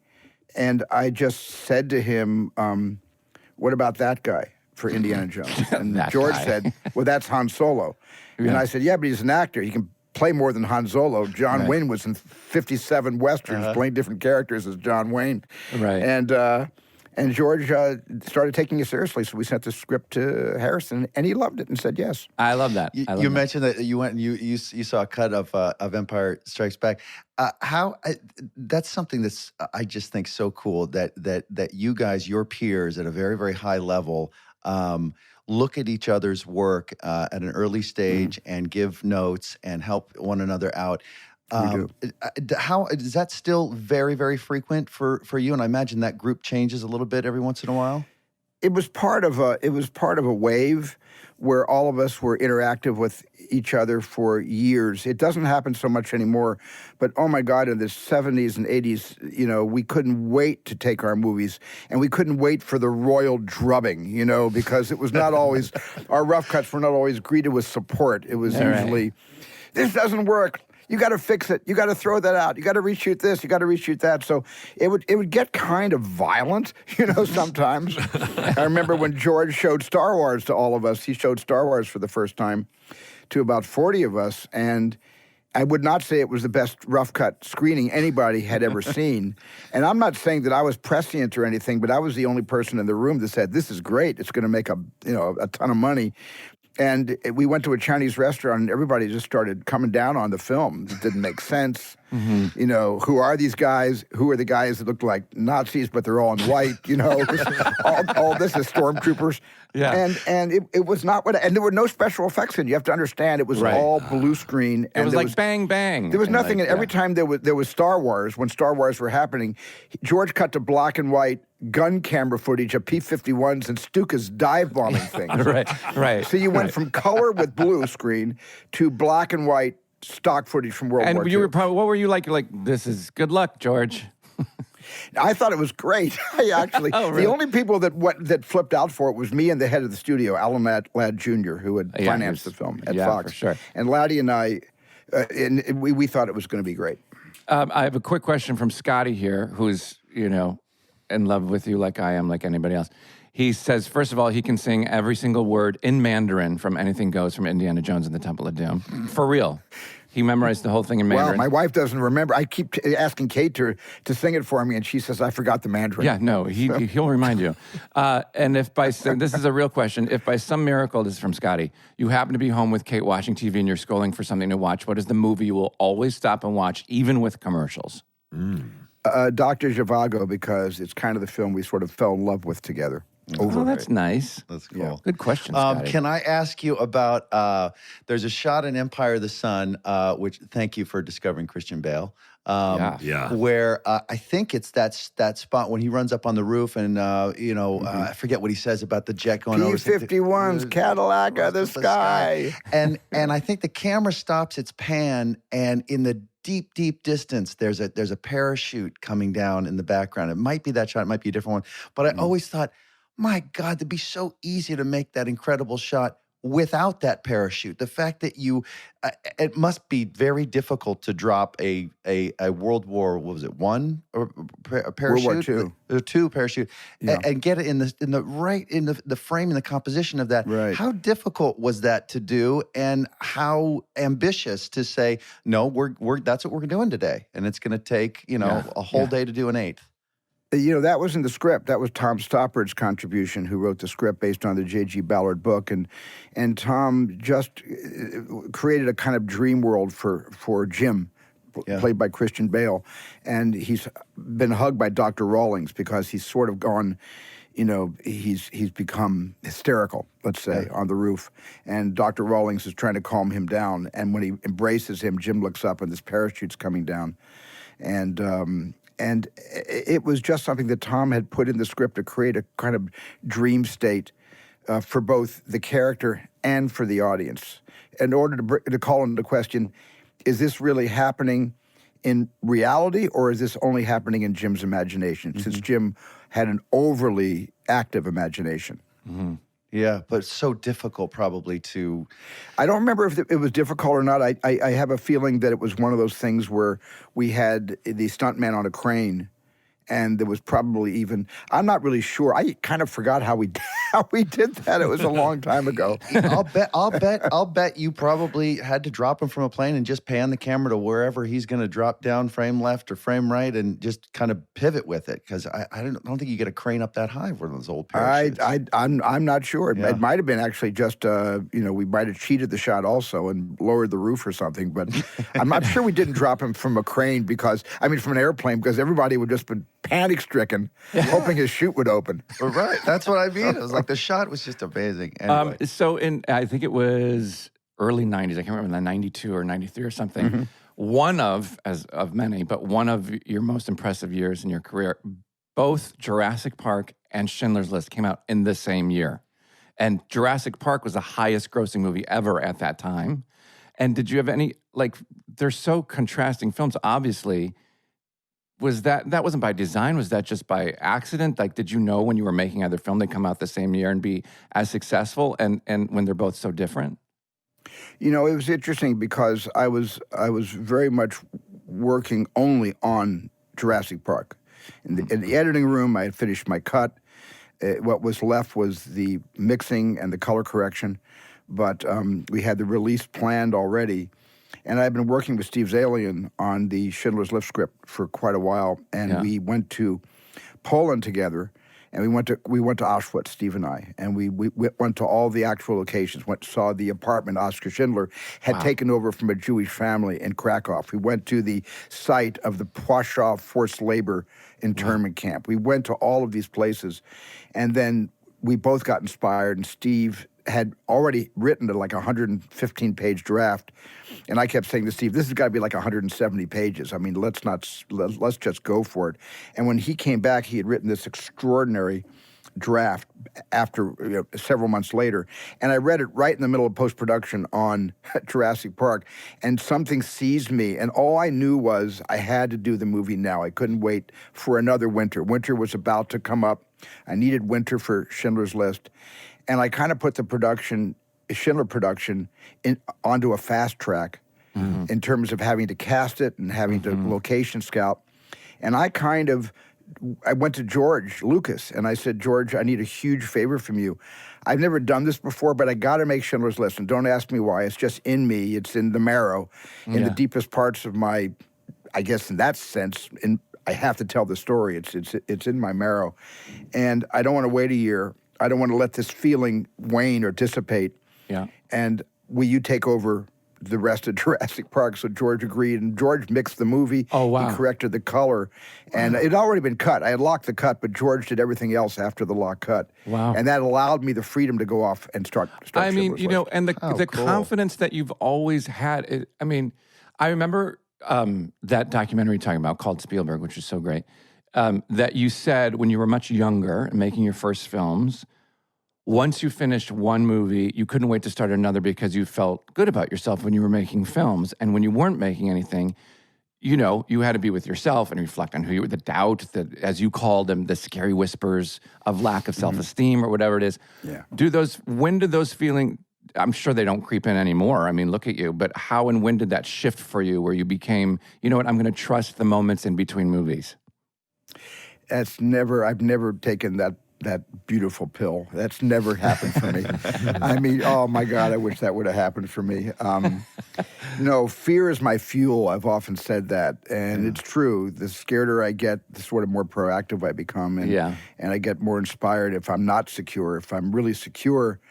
And I just said to him, what about that guy for Indiana Jones? And George said, well, that's Han Solo. And I said, yeah, but he's an actor. He can play more than Han Solo. John Wayne was in 57 Westerns playing different characters as John Wayne. Right. And George started taking it seriously, so we sent the script to Harrison, and he loved it and said yes. I love that. You mentioned that you went and you saw a cut of Empire Strikes Back. That's something that's I just think so cool that you guys, your peers at a very, very high level, look at each other's work at an early stage and give notes and help one another out. How is that still very, very frequent for you? And I imagine that group changes a little bit every once in a while. It was part of a wave where all of us were interactive with each other for years. It doesn't happen so much anymore, but oh my God, in the 70s and 80s, we couldn't wait to take our movies, and we couldn't wait for the royal drubbing, because it was not always, our rough cuts were not always greeted with support. It was usually, this doesn't work. You got to fix it. You got to throw that out. You got to reshoot this. You got to reshoot that. So it would get kind of violent, sometimes. I remember when George showed Star Wars to all of us. He showed Star Wars for the first time to about 40 of us, and I would not say it was the best rough cut screening anybody had ever seen. And I'm not saying that I was prescient or anything, but I was the only person in the room that said, "This is great. It's going to make a ton of money." And we went to a Chinese restaurant, and everybody just started coming down on the film. It didn't make sense. You know, who are these guys? Who are the guys that look like Nazis, but they're all in white? You know, all this is stormtroopers. Yeah. And it was not what, and there were no special effects in it. You have to understand it was all blue screen. It was like bang, bang. There was and nothing. like, Every time there was Star Wars, when Star Wars were happening, George cut to black and white gun camera footage of P-51s and Stuka's dive bombing things. Right. So you went from color with blue screen to black and white stock footage from World War And II. you were probably, what were you like? You're like, this is good luck, George. I thought it was great. I actually, the only people that flipped out for it was me and the head of the studio, Alan Ladd Jr., who had financed the film at Fox. For sure. And Laddie and I, we thought it was going to be great. I have a quick question from Scotty here, who's, you know, in love with you like I am, like anybody else. He says, first of all, he can sing every single word in Mandarin from Anything Goes from Indiana Jones and the Temple of Doom. For real. He memorized the whole thing in Mandarin. Well, my wife doesn't remember. I keep asking Kate to sing it for me, and she says, I forgot the Mandarin. Yeah, no, he'll remind you. And if by some, this is a real question, if by some miracle, this is from Scotty, you happen to be home with Kate watching TV and you're scrolling for something to watch, what is the movie you will always stop and watch, even with commercials? Doctor Zhivago, because it's kind of the film we sort of fell in love with together. Oh, that's nice. That's cool. Yeah. Good question, Scotty. Can I ask you about, there's a shot in Empire of the Sun, which, thank you for discovering Christian Bale. Where I think it's that spot when he runs up on the roof and, I forget what he says about the jet going over. P-51's Cadillac of the sky. And I think the camera stops its pan, and in the deep, deep distance, there's a parachute coming down in the background. It might be that shot, it might be a different one. But I always thought, my God, it'd be so easy to make that incredible shot without that parachute. The fact that it must be very difficult to drop a World War, what was it, a parachute? World War II. Two parachute, and get it in the frame and the composition of that. Right. How difficult was that to do, and how ambitious to say, no, that's what we're doing today, and it's going to take a whole day to do an eighth. That was in the script. That was Tom Stoppard's contribution, who wrote the script based on the J.G. Ballard book. And Tom just created a kind of dream world for Jim, played by Christian Bale. And he's been hugged by Dr. Rawlings because he's sort of gone, he's become hysterical, let's say, on the roof. And Dr. Rawlings is trying to calm him down. And when he embraces him, Jim looks up and this parachute's coming down. And it was just something that Tom had put in the script to create a kind of dream state for both the character and for the audience. In order to call into question, is this really happening in reality, or is this only happening in Jim's imagination, since Jim had an overly active imagination? Mm-hmm. Yeah, but it's so difficult probably to... I don't remember if it was difficult or not. I have a feeling that it was one of those things where we had the stuntman on a crane, and there was probably even... I'm not really sure. I kind of forgot how we did that. It was a long time ago. I'll bet you probably had to drop him from a plane and just pan the camera to wherever he's going to drop down, frame left or frame right, and just kind of pivot with it. Because I don't think you get a crane up that high for those old parachutes. I'm not sure. It might have been actually just we might have cheated the shot also and lowered the roof or something. But I'm sure we didn't drop him from a crane from an airplane, because everybody would just been panic stricken, hoping his chute would open. Right. That's what I mean. It was like the shot was just amazing. Anyway. So I think it was early 90s. I can't remember, 92 or 93 or something. One of many, but one of your most impressive years in your career, both Jurassic Park and Schindler's List came out in the same year. And Jurassic Park was the highest grossing movie ever at that time. And did you have any, they're so contrasting films, obviously. Was that wasn't by design? Was that just by accident? Did you know when you were making either film they'd come out the same year and be as successful, and when they're both so different? It was interesting because I was very much working only on Jurassic Park. In the editing room, I had finished my cut. What was left was the mixing and the color correction, but we had the release planned already. And I've been working with Steve Zalian on the Schindler's List script for quite a while, and we went to Poland together And we went to Auschwitz, Steve and I, and we went to all the actual locations. Saw the apartment Oskar Schindler had taken over from a Jewish family in Krakow. We went to the site of the Plaszow forced labor internment camp. We went to all of these places, and then we both got inspired. And Steve had already written like 115-page draft, and I kept saying to Steve, "This has got to be like 170 pages. I mean, let's just go for it." And when he came back, he had written this extraordinary draft after several months later, and I read it right in the middle of post-production on Jurassic Park, and something seized me, and all I knew was I had to do the movie now. I couldn't wait for another winter. Winter was about to come up. I needed winter for Schindler's List, and I kind of put the Schindler production onto a fast track in terms of having to cast it and having to location scout. And I went to George Lucas and I said, "George, I need a huge favor from you. I've never done this before, but I got to make Schindler's List. And don't ask me why. It's just in me. It's in the marrow, in the deepest parts of my, I guess in that sense, I have to tell the story. It's in my marrow. And I don't want to wait a year. I don't want to let this feeling wane or dissipate. Yeah. And will you take over the rest of Jurassic Park?" So George agreed, and George mixed the movie. Oh, wow. He corrected the color. And it had already been cut. I had locked the cut, but George did everything else after the lock cut. Wow. And that allowed me the freedom to go off and start I mean, and the cool. confidence that you've always had. I remember that documentary you're talking about called Spielberg, which is so great, that you said when you were much younger and making your first films, once you finished one movie, you couldn't wait to start another because you felt good about yourself when you were making films. And when you weren't making anything, you had to be with yourself and reflect on who you were, the doubt, that, as you called them, the scary whispers of lack of self-esteem or whatever it is. Yeah. When did those feelings, I'm sure they don't creep in anymore. I mean, look at you. But how and when did that shift for you where you became, I'm going to trust the moments in between movies? I've never taken that beautiful pill. That's never happened for me. I mean, oh my God, I wish that would have happened for me. No, fear is my fuel. I've often said that. And it's true. The scareder I get, the sort of more proactive I become. And I get more inspired if I'm not secure. If I'm really secure,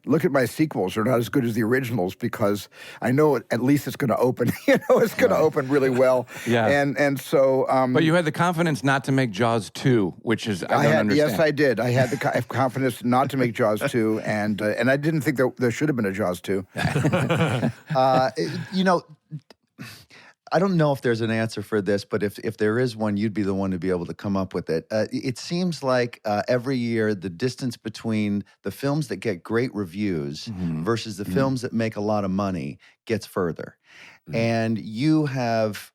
look at my sequels. They're not as good as the originals because I know at least it's going to open. It's going to open really well. Yeah. And so. But you had the confidence not to make Jaws 2, which is I don't understand. Yes, I did. I had the confidence not to make Jaws 2, and I didn't think there should have been a Jaws 2. I don't know if there's an answer for this, but if there is one, you'd be the one to be able to come up with it. It seems like every year the distance between the films that get great reviews versus the films that make a lot of money gets further. And you have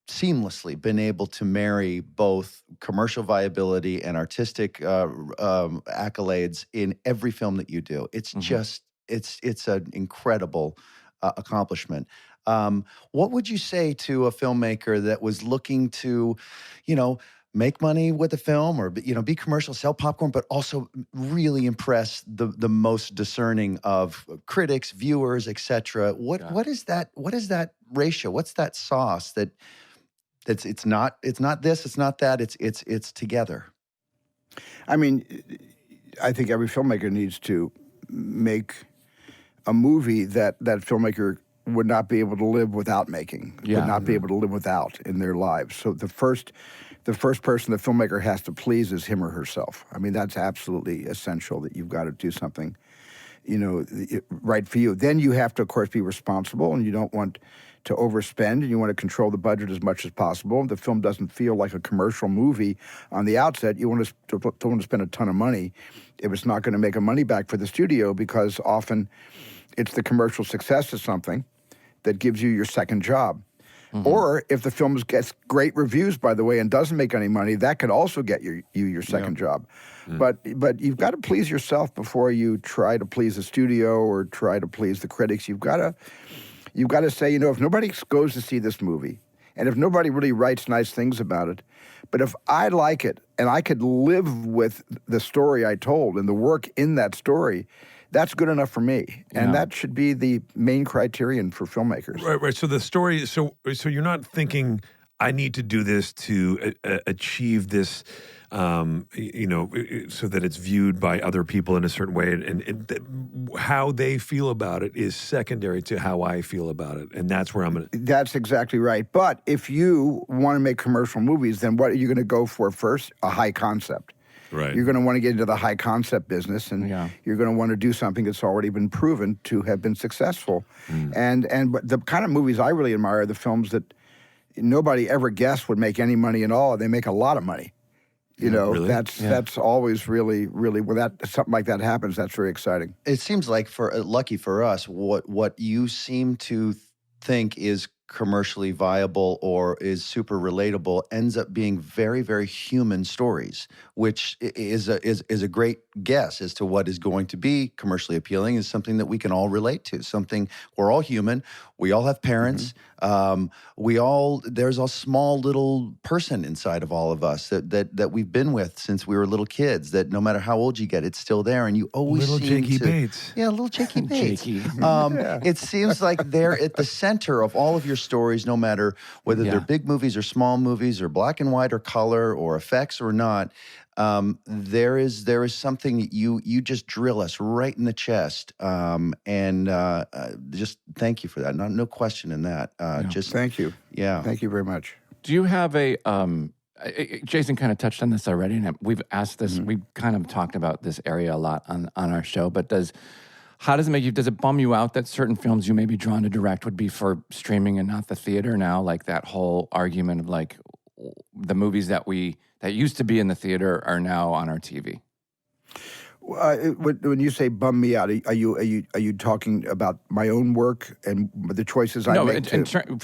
seamlessly been able to marry both commercial viability and artistic accolades in every film that you do. It's just, it's an incredible accomplishment. What would you say to a filmmaker that was looking to, make money with a film or, be commercial, sell popcorn, but also really impress the most discerning of critics, viewers, etc.? What is that ratio? What's that sauce it's not this, it's not that, it's together? I mean, I think every filmmaker needs to make a movie that filmmaker would not be able to live without making, would not be able to live without in their lives. So the first person the filmmaker has to please is him or herself. I mean, that's absolutely essential, that you've got to do something, right for you. Then you have to, of course, be responsible, and you don't want to overspend, and you want to control the budget as much as possible. The film doesn't feel like a commercial movie on the outset. You don't want to spend a ton of money if it's not going to make a money back for the studio, because often it's the commercial success of something that gives you your second job. Or if the film gets great reviews, by the way, and doesn't make any money, that can also get you your second job. But you've got to please yourself before you try to please the studio or try to please the critics. You've got to say, if nobody goes to see this movie, and if nobody really writes nice things about it, but if I like it and I could live with the story I told and the work in that story, that's good enough for me. And that should be the main criterion for filmmakers. Right. So the story, so you're not thinking, I need to do this to achieve this, so that it's viewed by other people in a certain way. And how they feel about it is secondary to how I feel about it. And that's where I'm going to... That's exactly right. But if you want to make commercial movies, then what are you going to go for first? A high concept. Right. You're going to want to get into the high concept business, and you're going to want to do something that's already been proven to have been successful. And the kind of movies I really admire are the films that nobody ever guessed would make any money at all, and they make a lot of money. Really? That's always really when something like that happens, that's very exciting. It seems like lucky for us, what you seem to think is commercially viable or is super relatable ends up being very, very human stories, which is a great guess as to what is going to be commercially appealing. Is something that we can all relate to. Something, we're all human. We all have parents. There's a small little person inside of all of us that we've been with since we were little kids, that no matter how old you get, it's still there. And you always little seem Jakey to, Bates. Yeah, little Jakey Bates. Jakey. It seems like they're at the center of all of your stories, no matter whether they're big movies or small movies or black and white or color or effects or not. There is something that you just drill us right in the chest, and just thank you for that. No question in that. Just Thank you. Yeah. Thank you very much. Do you have a Jason kind of touched on this already, and we've asked this. We've kind of talked about this area a lot on our show. But how does it make you? Does it bum you out that certain films you may be drawn to direct would be for streaming and not the theater now? Like that whole argument of like the movies that used to be in the theater are now on our TV. When you say bum me out, are you talking about my own work and the choices I make?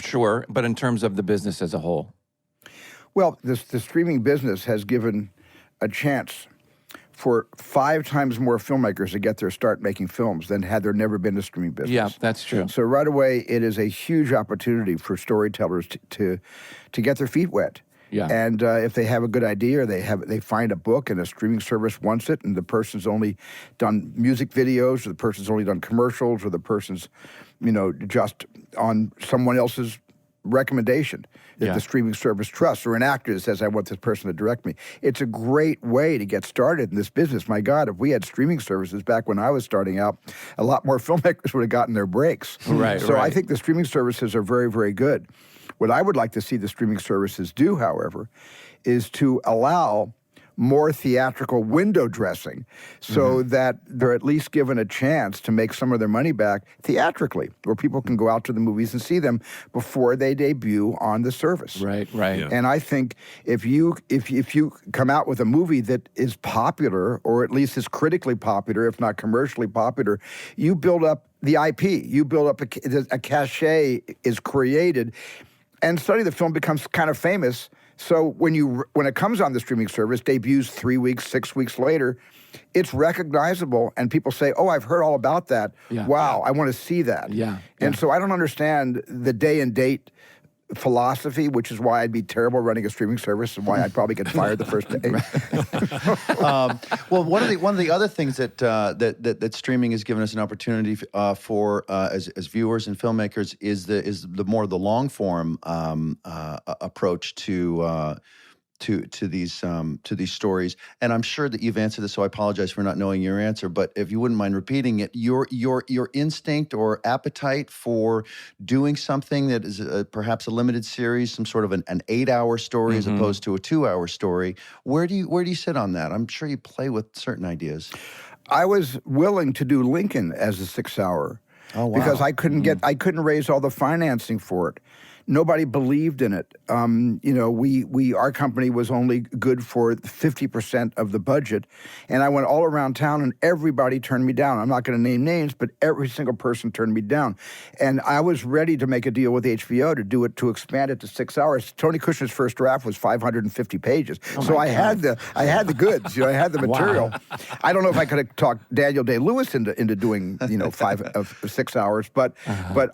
Sure, but in terms of the business as a whole. Well, the streaming business has given a chance for 5 times more filmmakers to get their start making films than had there never been a streaming business. Yeah, that's true. So right away, it is a huge opportunity for storytellers to get their feet wet. Yeah. And if they have a good idea, or they find a book and a streaming service wants it, and the person's only done music videos, or the person's only done commercials, or the person's, just on someone else's recommendation that the streaming service trusts, or an actor that says, I want this person to direct me. It's a great way to get started in this business. My God, if we had streaming services back when I was starting out, a lot more filmmakers would have gotten their breaks. Right. So I think the streaming services are very, very good. What I would like to see the streaming services do, however, is to allow more theatrical window dressing so that they're at least given a chance to make some of their money back theatrically, where people can go out to the movies and see them before they debut on the service. Right. Yeah. And I think if you come out with a movie that is popular, or at least is critically popular, if not commercially popular, you build up the IP. You build up a cachet is created, and suddenly the film becomes kind of famous. So when it comes on the streaming service, debuts 3 weeks, 6 weeks later, it's recognizable, and people say, "Oh, I've heard all about that. Yeah. Wow, I want to see that." Yeah. And so I don't understand the day and date philosophy, which is why I'd be terrible running a streaming service, and why I'd probably get fired the first day. Well, one of the other things that streaming has given us an opportunity for as viewers and filmmakers is the more the long form approach to these stories. And I'm sure that you've answered this, so I apologize for not knowing your answer. But if you wouldn't mind repeating it, your instinct or appetite for doing something that is perhaps a limited series, some sort of an 8-hour story as opposed to a 2-hour story. Where do you sit on that? I'm sure you play with certain ideas. I was willing to do Lincoln as a 6-hour. Oh, wow. Because I couldn't raise all the financing for it. Nobody believed in it. Our company was only good for 50% of the budget, and I went all around town, and everybody turned me down. I'm not going to name names, but every single person turned me down. And I was ready to make a deal with HBO to expand it to 6 hours. Tony Kushner's first draft was 550 pages, so I had the goods. I had the material. Wow. I don't know if I could have talked Daniel Day-Lewis into doing 5 of 6 hours, but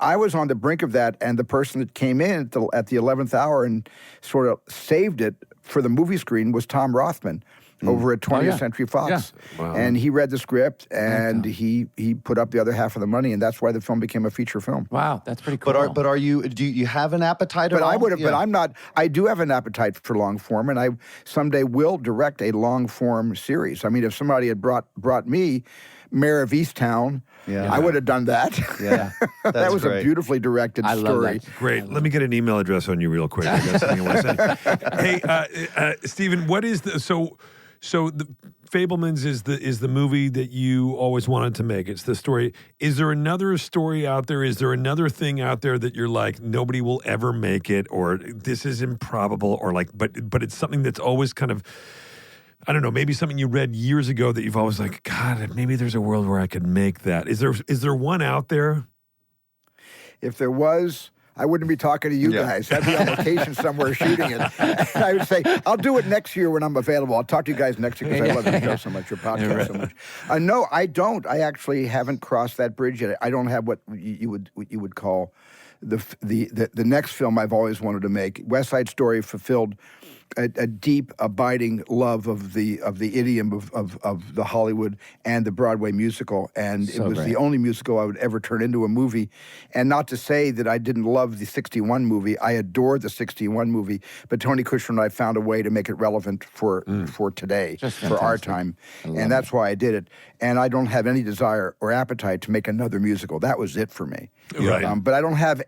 I was on the brink of that, and the person that came in at the 11th hour and sort of saved it for the movie screen was Tom Rothman, over at 20th yeah. Century Fox. Yeah. Wow. And he read the script, and he put up the other half of the money, and that's why the film became a feature film. Wow, that's pretty cool. Do you have an appetite at But all? I would have, but I'm not. I do have an appetite for long form, and I someday will direct a long form series. I mean, if somebody had brought me Mayor of Easttown, I would have done that. Yeah, that was great. a beautifully directed I love story. that. Great. Let me get an email address on you real quick. I got something I want to say. Hey, Steven, what is the so the Fabelmans is the movie that you always wanted to make. It's the story. Is there another story out there? Is there another thing out there that you're like, nobody will ever make it, or this is improbable, or like, but it's something that's always kind of, I don't know, maybe something you read years ago that you've always like, God, maybe there's a world where I could make that. Is there one out there? If there was, I wouldn't be talking to you guys. I'd be on location somewhere shooting it. And I would say, I'll do it next year when I'm available. I'll talk to you guys next year because I love your show so much, your podcast so much. No, I don't. I actually haven't crossed that bridge yet. I don't have what you would call the next film I've always wanted to make. West Side Story fulfilled a deep, abiding love of the idiom of the Hollywood and the Broadway musical, and it was the only musical I would ever turn into a movie. And not to say that I didn't love the '61 movie, I adored the '61 movie, but Tony Kushner and I found a way to make it relevant for today, for our time, and that's why I did it. And I don't have any desire or appetite to make another musical. That was it for me. Right. But I don't have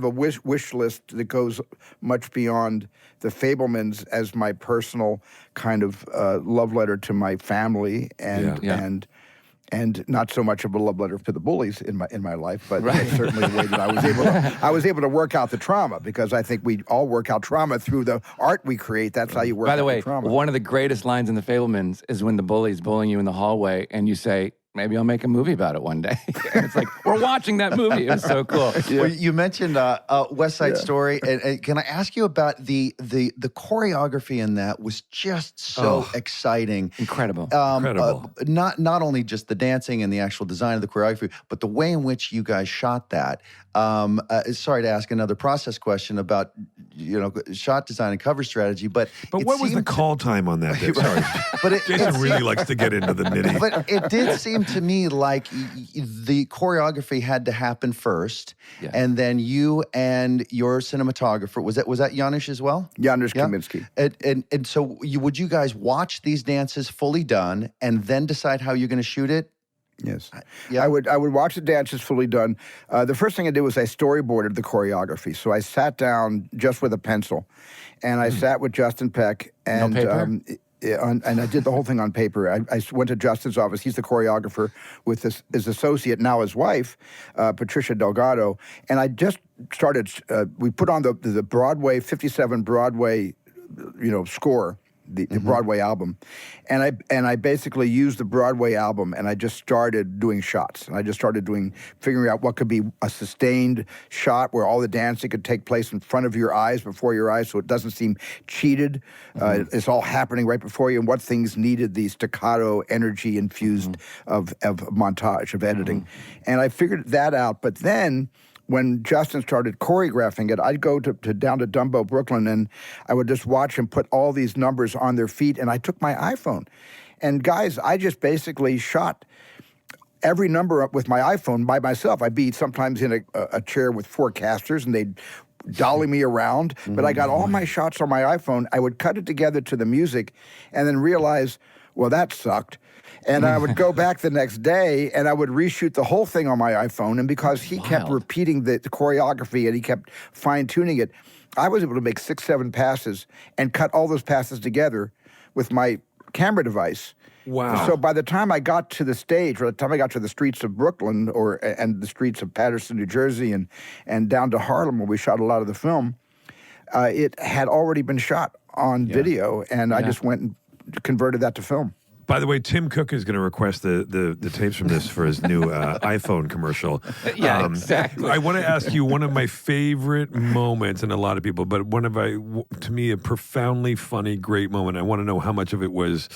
a wish list that goes much beyond the Fabelmans as my personal kind of love letter to my family, and not so much of a love letter to the bullies in my life, but that's certainly the way that I was able to work out the trauma, because I think we all work out trauma through the art we create. That's how you work out the trauma. By the way, one of the greatest lines in the Fabelmans is when the bully's bullying you in the hallway, and you say, maybe I'll make a movie about it one day. And it's like, we're watching that movie. It was so cool. Well, you mentioned West Side Story, and can I ask you about the choreography in that? Was just so exciting, Incredible. Incredible. Not only just the dancing and the actual design of the choreography, but the way in which you guys shot that. Sorry to ask another process question about shot design and cover strategy, but what was the call time on that? Sorry, but Jason really likes to get into the nitty. But it did seem to me like the choreography had to happen first, and then you and your cinematographer, was that Janusz as well? Janusz Kaminski. And so would you guys watch these dances fully done and then decide how you're going to shoot it? Yes. I would watch the dances fully done. The first thing I did was I storyboarded the choreography. So I sat down just with a pencil, and I sat with Justin Peck, and No paper? And I did the whole thing on paper. I went to Justin's office. He's the choreographer with his associate, now his wife, Patricia Delgado. And I just started, we put on the Broadway, 57 Broadway, score, the Broadway album. And I basically used the Broadway album, and I just started doing shots. And I just started figuring out what could be a sustained shot where all the dancing could take place in front of your eyes, before your eyes, so it doesn't seem cheated. It's all happening right before you, and what things needed the staccato energy infused of montage, of editing. And I figured that out. But then, when Justin started choreographing it, I'd go down to Dumbo, Brooklyn, and I would just watch him put all these numbers on their feet, and I took my iPhone. And guys, I just basically shot every number up with my iPhone by myself. I'd be sometimes in a chair with 4 casters, and they'd dolly me around, but I got all my shots on my iPhone. I would cut it together to the music and then realize, well, that sucked. And I would go back the next day, and I would reshoot the whole thing on my iPhone. And because he kept repeating the choreography and he kept fine-tuning it, I was able to make 6, 7 passes and cut all those passes together with my camera device. Wow. So by the time I got to the stage, or the time I got to the streets of Brooklyn and the streets of Paterson, New Jersey, and down to Harlem, where we shot a lot of the film, it had already been shot on video, and I just went and converted that to film. By the way, Tim Cook is going to request the tapes from this for his new iPhone commercial. Yeah, exactly. I want to ask you one of my favorite moments, and a lot of people, but to me, a profoundly funny, great moment. I want to know how much of it was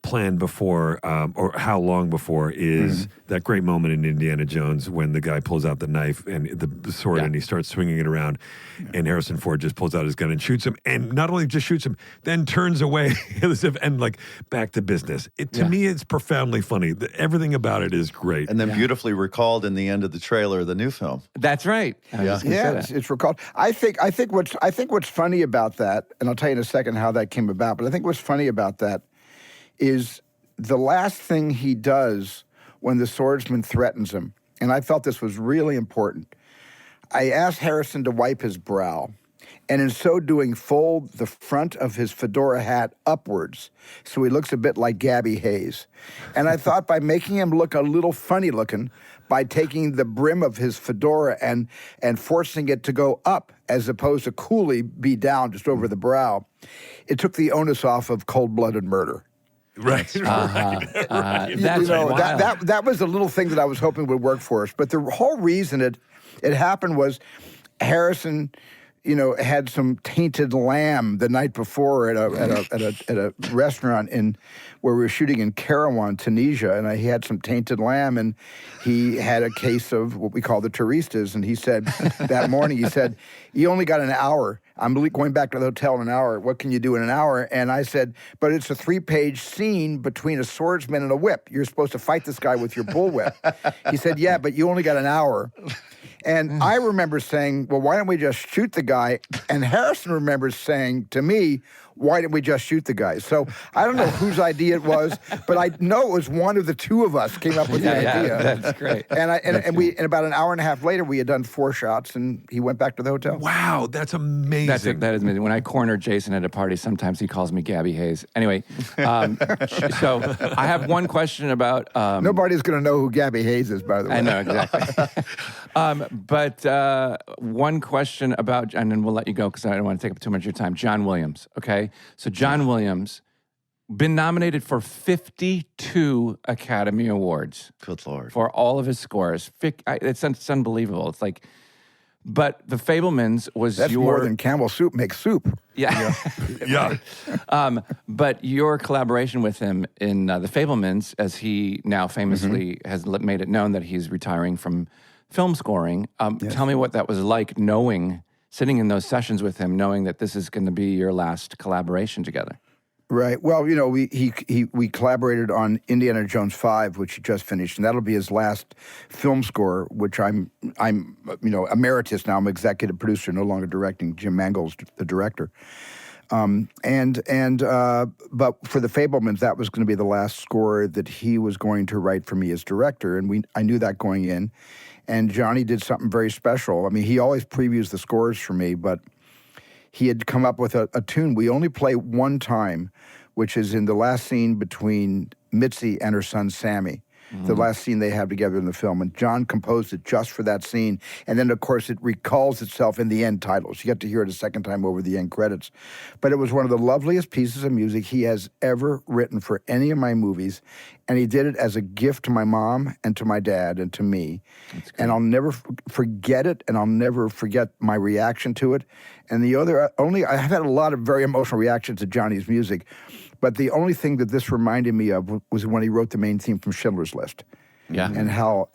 planned before, or how long before, is that great moment in Indiana Jones when the guy pulls out the knife and the sword and he starts swinging it around, and Harrison Ford just pulls out his gun and shoots him, and not only just shoots him, then turns away and like back to business. To me, it's profoundly funny. Everything about it is great. And then beautifully recalled in the end of the trailer of the new film. That's right. I was just gonna say that. It's recalled. I think what's funny about that, and I'll tell you in a second how that came about, but I think what's funny about that is the last thing he does when the swordsman threatens him, and I felt this was really important. I asked Harrison to wipe his brow, and in so doing, fold the front of his fedora hat upwards so he looks a bit like Gabby Hayes. And I thought by making him look a little funny looking, by taking the brim of his fedora and forcing it to go up as opposed to coolly be down just over the brow, it took the onus off of cold-blooded murder. Right. That's wild. That was a little thing that I was hoping would work for us. But the whole reason it happened was Harrison, had some tainted lamb the night before at a restaurant where we were shooting in Kairouan, Tunisia, and he had some tainted lamb, and he had a case of what we call the touristas, and he said that morning, you only got an hour. I'm going back to the hotel in an hour. What can you do in an hour? And I said, but it's a 3-page scene between a swordsman and a whip. You're supposed to fight this guy with your bullwhip. He said, yeah, but you only got an hour. And I remember saying, well, why don't we just shoot the guy? And Harrison remembers saying to me, why didn't we just shoot the guy? So I don't know whose idea it was, but I know it was one of the two of us came up with the idea. Yeah, that's great. And about an hour and a half later, we had done 4 shots, and he went back to the hotel. Wow, that's amazing. That is amazing. When I corner Jason at a party, sometimes he calls me Gabby Hayes. Anyway, so I have one question about... Nobody's going to know who Gabby Hayes is, by the way. I know, exactly. But one question about, and then we'll let you go because I don't want to take up too much of your time. John Williams, okay? So John Williams, been nominated for 52 Academy Awards. Good Lord. For all of his scores. It's unbelievable. It's like, but The Fabelmans was That's more than Campbell Soup makes soup. Yeah. But your collaboration with him in The Fabelmans, as he now famously has made it known that he's retiring from film scoring. Tell me what that was like, sitting in those sessions with him, knowing that this is going to be your last collaboration together. Right. Well, we collaborated on Indiana Jones 5, which he just finished, and that'll be his last film score, which I'm emeritus now. I'm executive producer, no longer directing. Jim Mangold's the director. But for The Fabelmans, that was going to be the last score that he was going to write for me as director, and I knew that going in. And Johnny did something very special. I mean, he always previews the scores for me, but he had come up with a tune we only play one time, which is in the last scene between Mitzi and her son Sammy. The last scene they have together in the film. And John composed it just for that scene. And then, of course, it recalls itself in the end titles. You get to hear it a second time over the end credits. But it was one of the loveliest pieces of music he has ever written for any of my movies. And he did it as a gift to my mom and to my dad and to me. And I'll never forget it, and I'll never forget my reaction to it. And I've had a lot of very emotional reactions to Johnny's music. But the only thing that this reminded me of was when he wrote the main theme from Schindler's List. Yeah. And how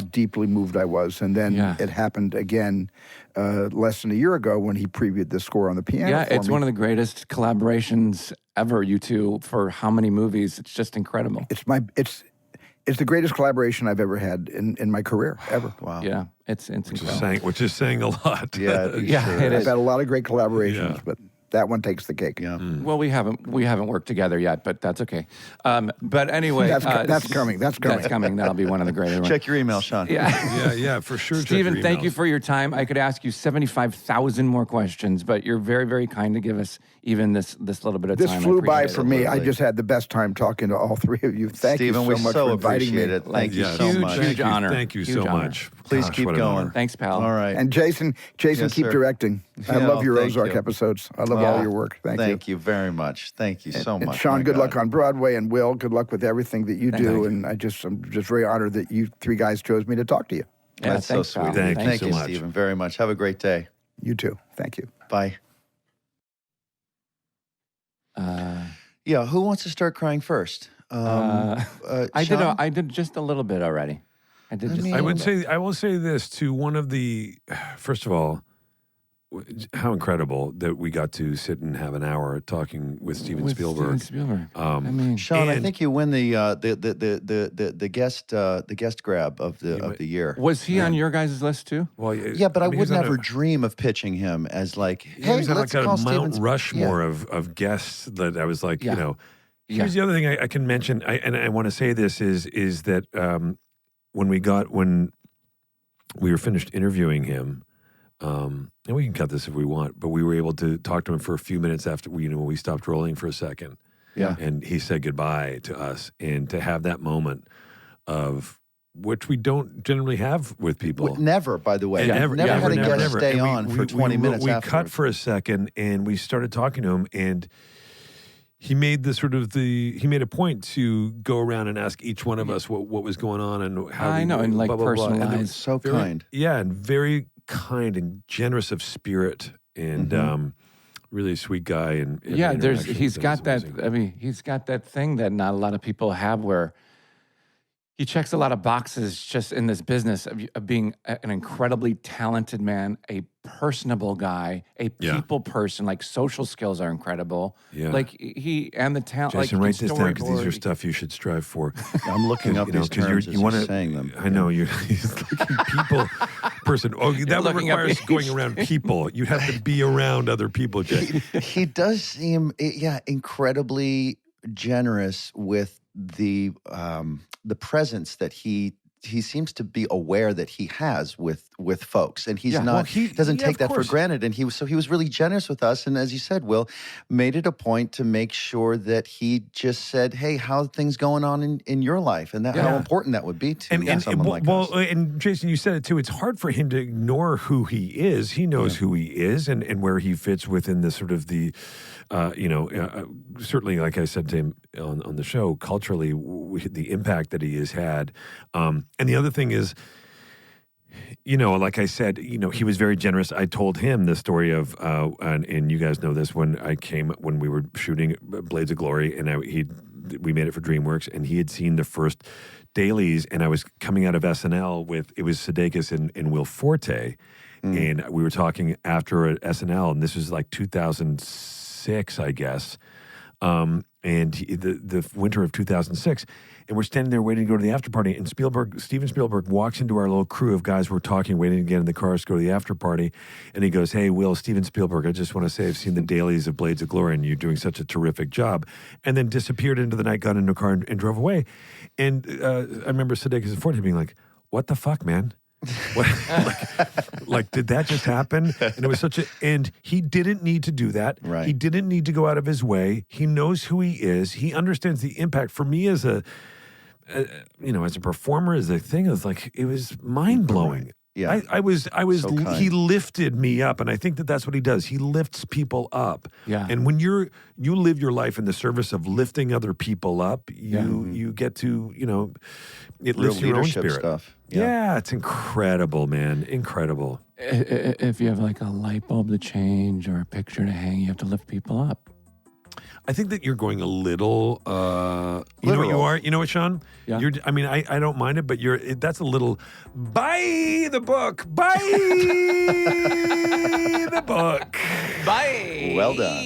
deeply moved I was. And then it happened again less than a year ago when he previewed the score on the piano. Yeah, it's one of the greatest collaborations ever, you two, for how many movies. It's just incredible. It's the greatest collaboration I've ever had in my career, ever. Wow. Yeah, it's incredible. Which is saying a lot. Yeah, It is. I've had a lot of great collaborations, but that one takes the cake. Yeah. Well, we haven't worked together yet, but that's okay. But anyway, That's coming. That's coming. That'll be one of the greater ones. Check your email, Sean. Yeah, for sure. Steven, thank you for your time. I could ask you 75,000 more questions, but you're very, very kind to give us even this little bit of time. This flew by for me. Literally. I just had the best time talking to all three of you. Thank you Steven, so much for inviting me. appreciate it. Thank you so much. Huge honor. Thank you Huge so honor. much. Please Gosh, keep what an going. honor. Thanks, pal. All right. And Jason, Yes, keep sir. directing. I Yeah, love your thank Ozark you. episodes. I love all your work. Thank you. Thank you very much. Thank you so And much. Sean, My good God. luck on Broadway, and Will, good luck with everything that you Thank do. you. And I'm just very honored that you three guys chose me to talk to you. Yeah, That's so thanks, sweet. pal. Thank you Thank so you, much. Steven, very much. Have a great day. You too. Thank you. Bye. Yeah, who wants to start crying first? Sean? I did just a little bit already. I did just. mean- I will say this to one of the. First of all, how incredible that we got to sit and have an hour talking with Steven Spielberg. Steven Spielberg. Sean, I and- think you win the guest grab of the year. Was he on your guys' list too? Well, Yeah, but I mean, would he's on never a- dream of pitching him as like, He hey, was on let's like a call Mount Steven. Rushmore Yeah. of guests that I was like, Yeah. you know. Here's the other thing I can mention, and I want to say this is that when we were finished interviewing him, and we can cut this if we want, but we were able to talk to him for a few minutes after when we stopped rolling for a second. Yeah. And he said goodbye to us, and to have that moment of which we don't generally have with people. Never, by the way. And I've never had a guest stay And on for 20 minutes We afterwards. cut for a second, and we started talking to him, and he made he made a point to go around and ask each one of us what was going on and how I know, and like blah, blah, blah. And personalized. So very- kind. Yeah, and very kind and generous of spirit, and really a sweet guy. And Yeah, interaction he's with got him is that. amazing. I mean, he's got that thing that not a lot of people have, where he checks a lot of boxes just in this business of being an incredibly talented man, a personable guy, a Yeah. people person. Like social skills are incredible. Yeah. Like he and the talent. Jason, like write this down because these are storyboard. stuff you should strive for. I'm looking up these terms as you wanna- he's saying them. I know you're he's like a people person. Oh, that would looking up require us each- going around people. You have to be around other people, Jay. He does seem, incredibly generous with the presence that he seems to be aware that he has with folks, and he's Yeah, not well, he- doesn't yeah, take of that for course. granted. And he was really generous with us, and as you said, Will, made it a point to make sure that he just said, "Hey, how are things going on in your life?" And that how Yeah. important that would be to someone like us. And Jason, you said it too. It's hard for him to ignore who he is. He knows who he is and where he fits within the sort of the, certainly, like I said to him on the show, culturally, the impact that he has had. And the other thing is, like I said, he was very generous. I told him the story of, and you guys know this, when we were shooting Blades of Glory, and we made it for DreamWorks, and he had seen the first dailies, and I was coming out of SNL it was Sudeikis and Will Forte, and we were talking after SNL, and this was like 2006, I guess, and the winter of 2006. And we're standing there waiting to go to the after party. And Steven Spielberg walks into our little crew of guys. We're talking, waiting to get in the cars to go to the after party. And he goes, "Hey, Will, Steven Spielberg, I just want to say I've seen the dailies of Blades of Glory, and you're doing such a terrific job." And then disappeared into the night, got into a car, and drove away. And I remember Sudeikis and Forte being like, "What the fuck, man? What, like, did that just happen?" And it was and he didn't need to do that. Right. He didn't need to go out of his way. He knows who he is. He understands the impact. For me as a performer, as a thing, it was mind blowing. Yeah. I was, So kind. he lifted me up. And I think that that's what he does. He lifts people up. Yeah. And when you live your life in the service of lifting other people up, you get to, it Real lifts your own leadership spirit. stuff. Yeah, it's incredible, man. Incredible. If you have like a light bulb to change or a picture to hang, you have to lift people up. I think that you're going a little, you know what you Literal. are? You know what, Sean? Yeah. I don't mind it, but that's a little, buy the book. Buy the book. Bye. Well done.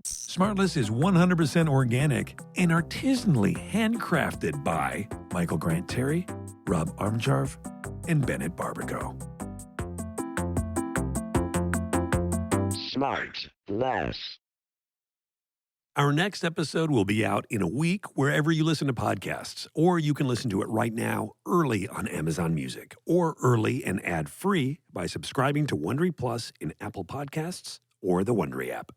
SmartLess is 100% organic and artisanally handcrafted by Michael Grant Terry, Rob Armjarv, and Bennett Barbago. SmartLess. Our next episode will be out in a week wherever you listen to podcasts, or you can listen to it right now early on Amazon Music, or early and ad-free by subscribing to Wondery Plus in Apple Podcasts or the Wondery app.